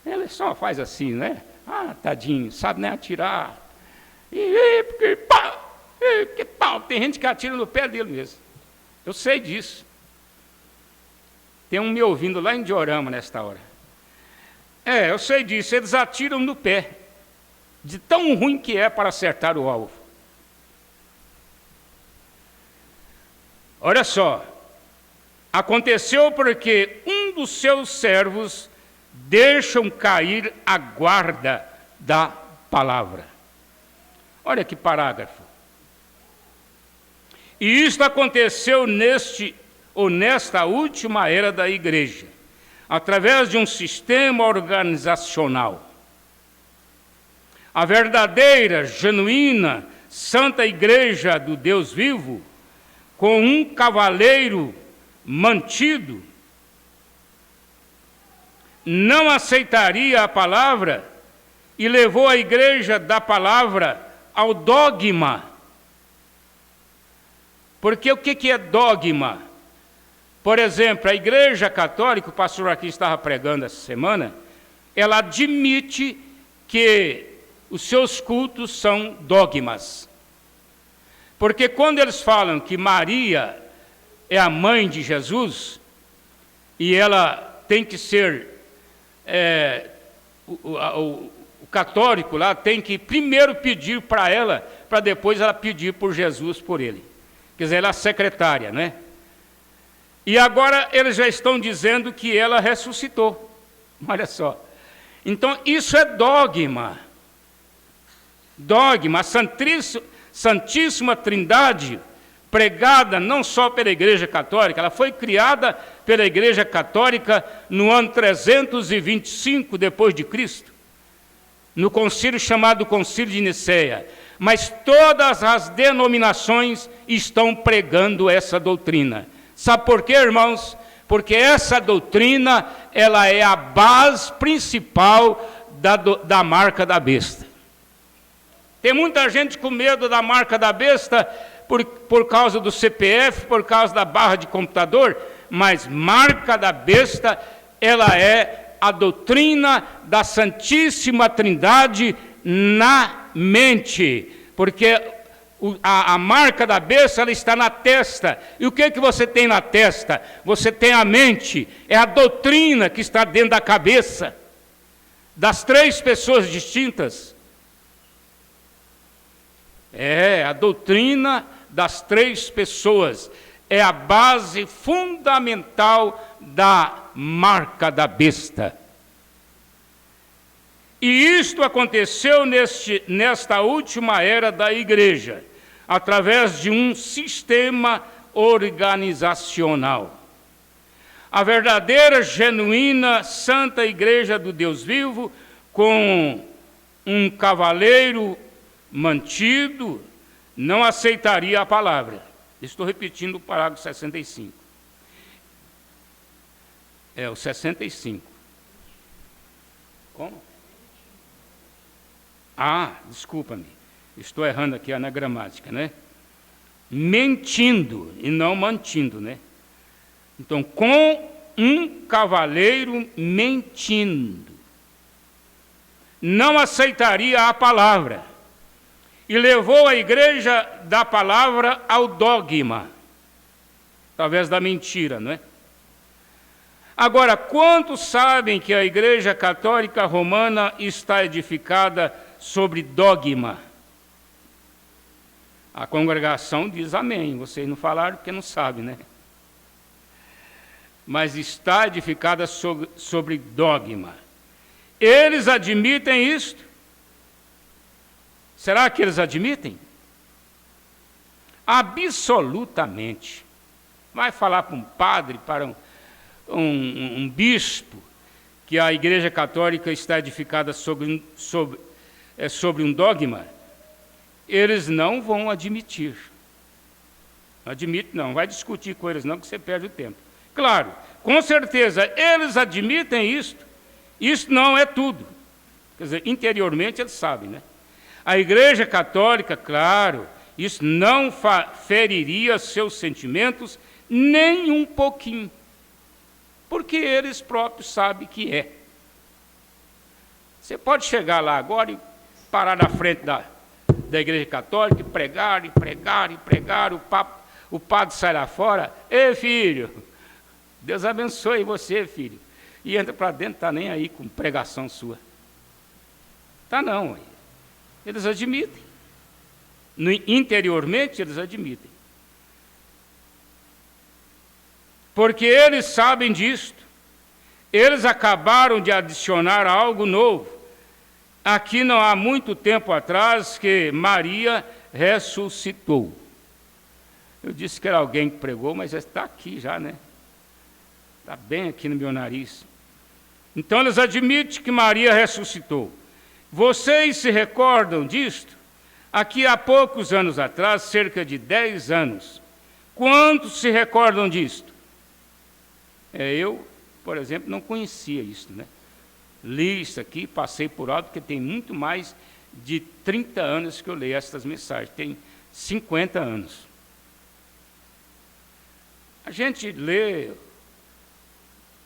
Speaker 4: Ele só faz assim, né? Tadinho, sabe nem atirar. Porque pau! Que pau, tem gente que atira no pé dele mesmo. Eu sei disso. Tem um me ouvindo lá em Diorama nesta hora. Eu sei disso, eles atiram no pé, de tão ruim que é para acertar o alvo. Olha só, aconteceu porque um dos seus servos deixam cair a guarda da palavra. Olha que parágrafo. E isto aconteceu nesta última era da igreja, através de um sistema organizacional. A verdadeira, genuína, santa igreja do Deus vivo, com um cavaleiro mantido, não aceitaria a palavra e levou a igreja da palavra ao dogma. Porque o que é dogma? Por exemplo, a Igreja Católica, o pastor aqui estava pregando essa semana, ela admite que os seus cultos são dogmas. Porque quando eles falam que Maria é a mãe de Jesus, e ela tem que ser, o católico lá tem que primeiro pedir para ela, para depois ela pedir por Jesus, por ele. Quer dizer, ela é a secretária, né? E agora eles já estão dizendo que ela ressuscitou. Olha só. Então, isso é dogma. Dogma. A Santíssima Trindade, pregada não só pela Igreja Católica, ela foi criada pela Igreja Católica no ano 325 depois de Cristo, no concílio chamado Concílio de Nicéia. Mas todas as denominações estão pregando essa doutrina. Sabe por quê, irmãos? porque essa doutrina, ela é a base principal da marca da besta. Tem muita gente com medo da marca da besta por causa do CPF, por causa da barra de computador, mas marca da besta, ela é a doutrina da Santíssima Trindade na mente, porque a marca da besta, ela está na testa. E o que você tem na testa? Você tem a mente, é a doutrina que está dentro da cabeça das três pessoas distintas. É a doutrina das três pessoas, é a base fundamental da marca da besta. E isto aconteceu nesta última era da igreja, através de um sistema organizacional. A verdadeira, genuína, santa igreja do Deus vivo, com um cavaleiro mantido, não aceitaria a palavra. Estou repetindo o parágrafo 65. É o 65. Como? Desculpa-me. Estou errando aqui na gramática, né? Mentindo e não mantindo, né? Então, com um cavaleiro mentindo, não aceitaria a palavra. E levou a igreja da palavra ao dogma, através da mentira, não é? Agora, quantos sabem que a Igreja Católica Romana está edificada sobre dogma? A congregação diz amém. Vocês não falaram porque não sabem, né? Mas está edificada sobre dogma. Eles admitem isto? Será que eles admitem? Absolutamente. Vai falar para um padre, para um bispo, que a Igreja Católica está edificada sobre um dogma, eles não vão admitir. Não admite não, vai discutir com eles não, que você perde o tempo. Claro, com certeza, eles admitem isto. Isso não é tudo. Quer dizer, interiormente eles sabem, né? A Igreja Católica, claro, isso não feriria seus sentimentos nem um pouquinho, porque eles próprios sabem que é. Você pode chegar lá agora e parar na frente da Igreja Católica e pregar, o padre sai lá fora, ei filho, Deus abençoe você, filho, e entra para dentro, está nem aí com pregação sua. Está não, eles admitem. Interiormente eles admitem. Porque eles sabem disto. Eles acabaram de adicionar algo novo. Aqui não há muito tempo atrás que Maria ressuscitou. Eu disse que era alguém que pregou, mas está aqui já, né? Está bem aqui no meu nariz. Então eles admitem que Maria ressuscitou. Vocês se recordam disto? Aqui há poucos anos atrás, cerca de 10 anos. Quantos se recordam disto? Eu, por exemplo, não conhecia isso, né? Li isso aqui, passei por alto, porque tem muito mais de 30 anos que eu leio estas mensagens. Tem 50 anos. A gente lê,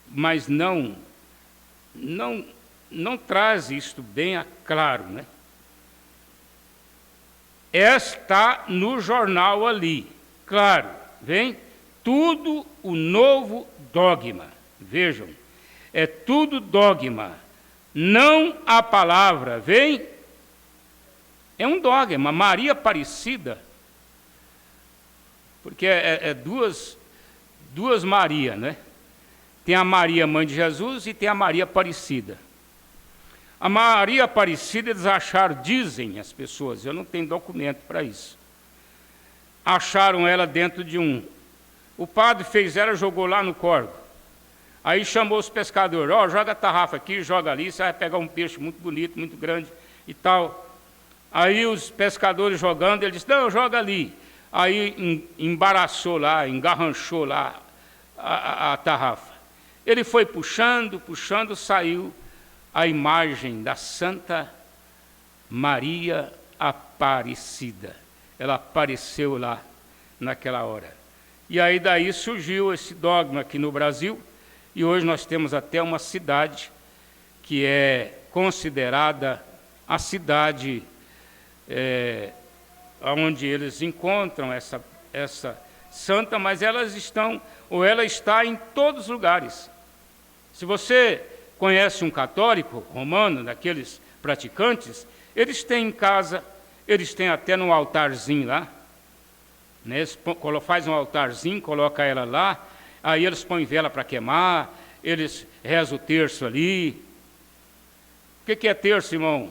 Speaker 4: mas não traz isto bem a claro, né? Está no jornal ali, claro, vem tudo o novo dogma. Vejam, é tudo dogma, não a palavra, vem? É um dogma, Maria Aparecida, porque é duas Maria, né? Tem a Maria, mãe de Jesus, e tem a Maria Aparecida. A Maria Aparecida, eles acharam, dizem as pessoas, eu não tenho documento para isso, acharam ela dentro de o padre fez ela, jogou lá no córrego, aí chamou os pescadores, joga a tarrafa aqui, joga ali, você vai pegar um peixe muito bonito, muito grande e tal. Aí os pescadores jogando, ele disse, não, joga ali. Aí embaraçou lá, engarranchou lá a tarrafa. Ele foi puxando, saiu a imagem da Santa Maria Aparecida. Ela apareceu lá naquela hora. E aí daí surgiu esse dogma aqui no Brasil, e hoje nós temos até uma cidade que é considerada a cidade onde eles encontram essa santa, mas ela está em todos os lugares. Se você conhece um católico romano, daqueles praticantes, eles têm em casa, eles têm até no altarzinho lá, né? Eles fazem um altarzinho, colocam ela lá, aí eles põem vela para queimar, eles rezam o terço ali. O que é terço, irmão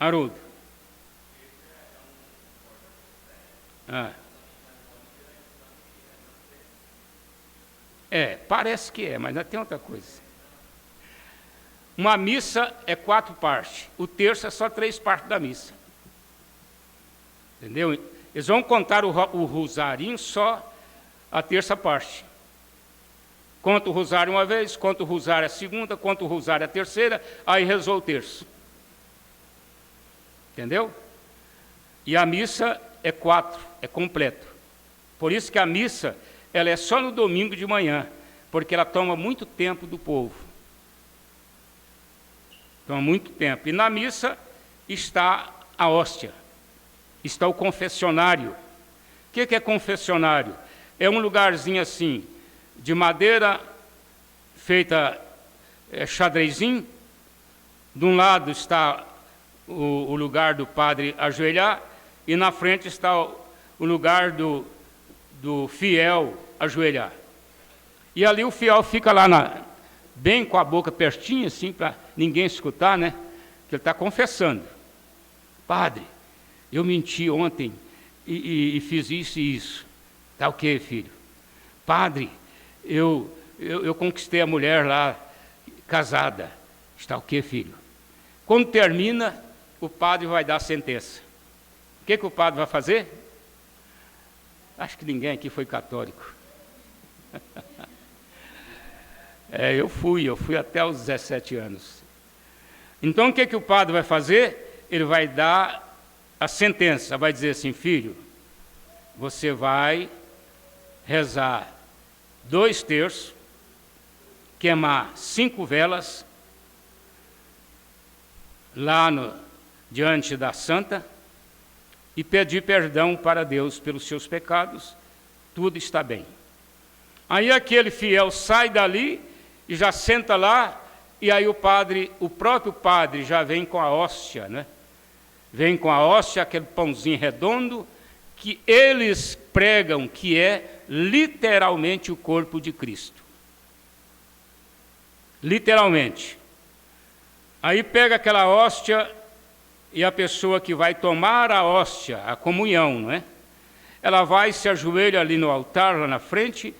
Speaker 4: Haroldo? Parece que mas não tem outra coisa. Uma missa é 4 partes, o terço é só 3 partes da missa. Entendeu? Eles vão contar o rosarinho só a terça parte. Conta o rosário uma vez, conta o rosário a segunda, conta o rosário a terceira, aí rezou o terço. Entendeu? E a missa é 4, é completo. Por isso que a missa, ela é só no domingo de manhã, porque ela toma muito tempo do povo. Toma muito tempo. E na missa está a hóstia, está o confessionário. O que é confessionário? É um lugarzinho assim, de madeira feita xadrezinho. De um lado está o lugar do padre ajoelhar, e na frente está o lugar do fiel ajoelhar. E ali o fiel fica lá bem com a boca pertinho, assim, para ninguém escutar, né? Que ele está confessando. Padre, eu menti ontem e fiz isso e isso. Está o quê, filho? Padre, eu conquistei a mulher lá, casada. Está o quê, filho? Quando termina, o padre vai dar a sentença. O que o padre vai fazer? Acho que ninguém aqui foi católico. Eu fui até os 17 anos. Então, o que o padre vai fazer? Ele vai dar a sentença, vai dizer assim: filho, você vai rezar 2 terços, queimar 5 velas, lá diante da santa, e pedir perdão para Deus pelos seus pecados, tudo está bem. Aí aquele fiel sai dali e já senta lá, e aí o próprio padre já vem com a hóstia, né? Vem com a hóstia, aquele pãozinho redondo, que eles pregam que é literalmente o corpo de Cristo. Literalmente. Aí pega aquela hóstia, e a pessoa que vai tomar a hóstia, a comunhão, não é? Ela vai, se ajoelha ali no altar, lá na frente,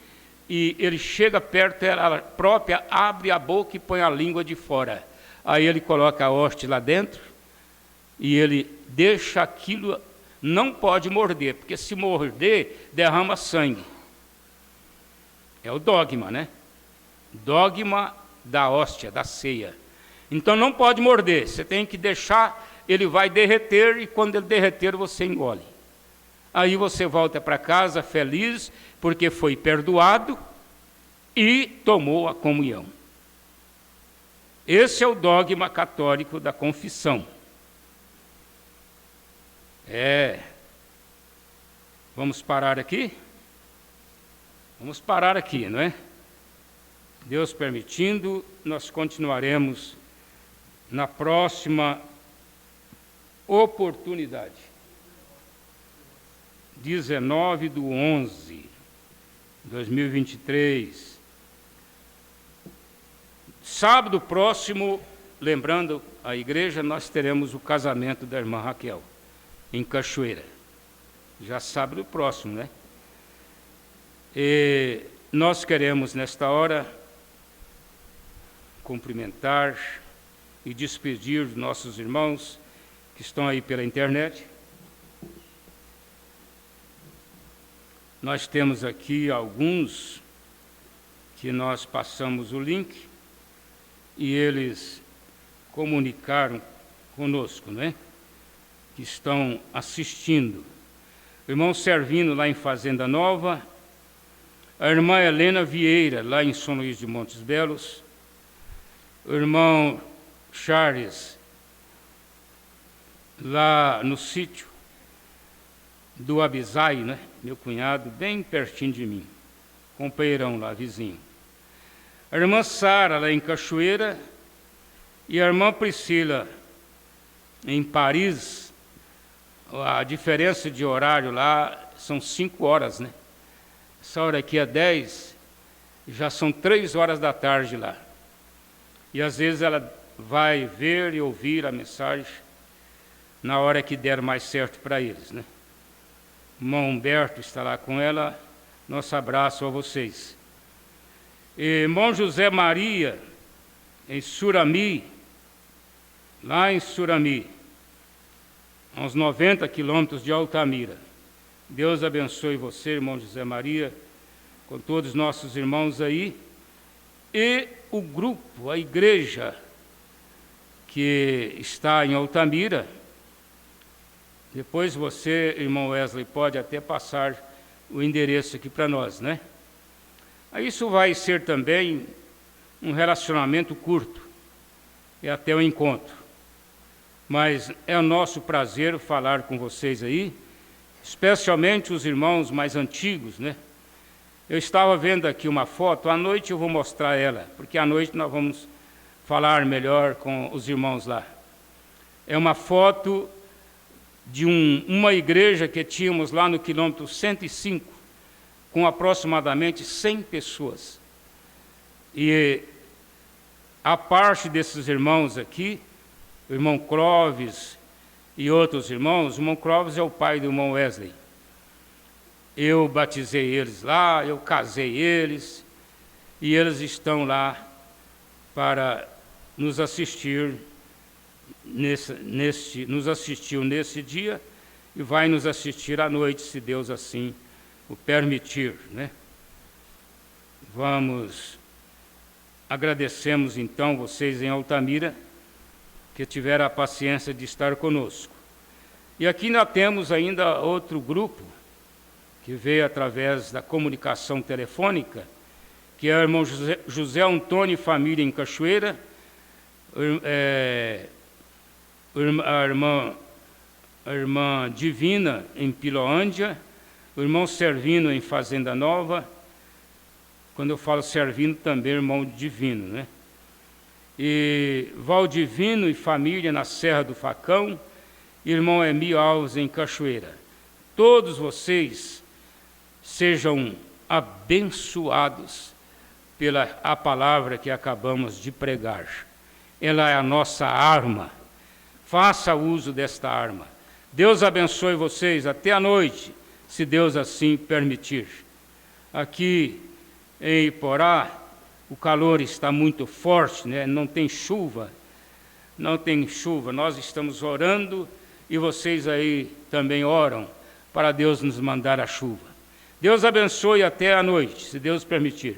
Speaker 4: e ele chega perto, ela própria abre a boca e põe a língua de fora. Aí ele coloca a hóstia lá dentro, e ele deixa aquilo, não pode morder, porque se morder, derrama sangue. É o dogma, né? Dogma da hóstia, da ceia. Então não pode morder, você tem que deixar, ele vai derreter, e quando ele derreter, você engole. Aí você volta para casa feliz, porque foi perdoado e tomou a comunhão. Esse é o dogma católico da confissão. Vamos parar aqui? Vamos parar aqui, não é? Deus permitindo, nós continuaremos na próxima oportunidade. 19/11/2023. Sábado próximo, lembrando a igreja, nós teremos o casamento da irmã Raquel, em Cachoeira. Já sábado próximo, né? E nós queremos, nesta hora, cumprimentar e despedir dos nossos irmãos que estão aí pela internet. Nós temos aqui alguns que nós passamos o link e eles comunicaram conosco, né? Que estão assistindo. O irmão Servino, lá em Fazenda Nova, a irmã Helena Vieira, lá em São Luís de Montes Belos, o irmão Charles, lá no sítio do Abisai, né? Meu cunhado, bem pertinho de mim, companheirão lá, vizinho. A irmã Sara, lá em Cachoeira, e a irmã Priscila, em Paris. A diferença de horário lá são 5 horas, né? Essa hora aqui é 10, já são 3 horas da tarde lá. E às vezes ela vai ver e ouvir a mensagem na hora que der mais certo para eles, né? O irmão Humberto está lá com ela, nosso abraço a vocês. E irmão José Maria, em Surami, lá em Surami, a uns 90 quilômetros de Altamira. Deus abençoe você, irmão José Maria, com todos os nossos irmãos aí, e o grupo, a igreja que está em Altamira. Depois você, irmão Wesley, pode até passar o endereço aqui para nós, né? Isso vai ser também um relacionamento curto, e até o encontro. Mas é o nosso prazer falar com vocês aí, especialmente os irmãos mais antigos, né? Eu estava vendo aqui uma foto, à noite eu vou mostrar ela, porque à noite nós vamos falar melhor com os irmãos lá. É uma foto de uma igreja que tínhamos lá no quilômetro 105, com aproximadamente 100 pessoas. E a parte desses irmãos aqui, o irmão Clóvis e outros irmãos, o irmão Clóvis é o pai do irmão Wesley. Eu batizei eles lá, eu casei eles, e eles estão lá para nos assistir, nos assistiu nesse dia e vai nos assistir à noite, se Deus assim o permitir, né? Agradecemos então vocês em Altamira, que tiveram a paciência de estar conosco. E aqui nós temos ainda outro grupo, que veio através da comunicação telefônica, que é o irmão José Antônio e família em Cachoeira, a irmã Divina em Piloândia, o irmão Servino em Fazenda Nova. Quando eu falo Servino, também irmão Divino, né? E Valdivino e família na Serra do Facão, irmão Emílio Alves em Cachoeira. Todos vocês sejam abençoados pela a palavra que acabamos de pregar. Ela é a nossa arma. Faça uso desta arma. Deus abençoe vocês até a noite, se Deus assim permitir. Aqui em Iporá, o calor está muito forte, né? Não tem chuva. Nós estamos orando e vocês aí também oram para Deus nos mandar a chuva. Deus abençoe até a noite, se Deus permitir.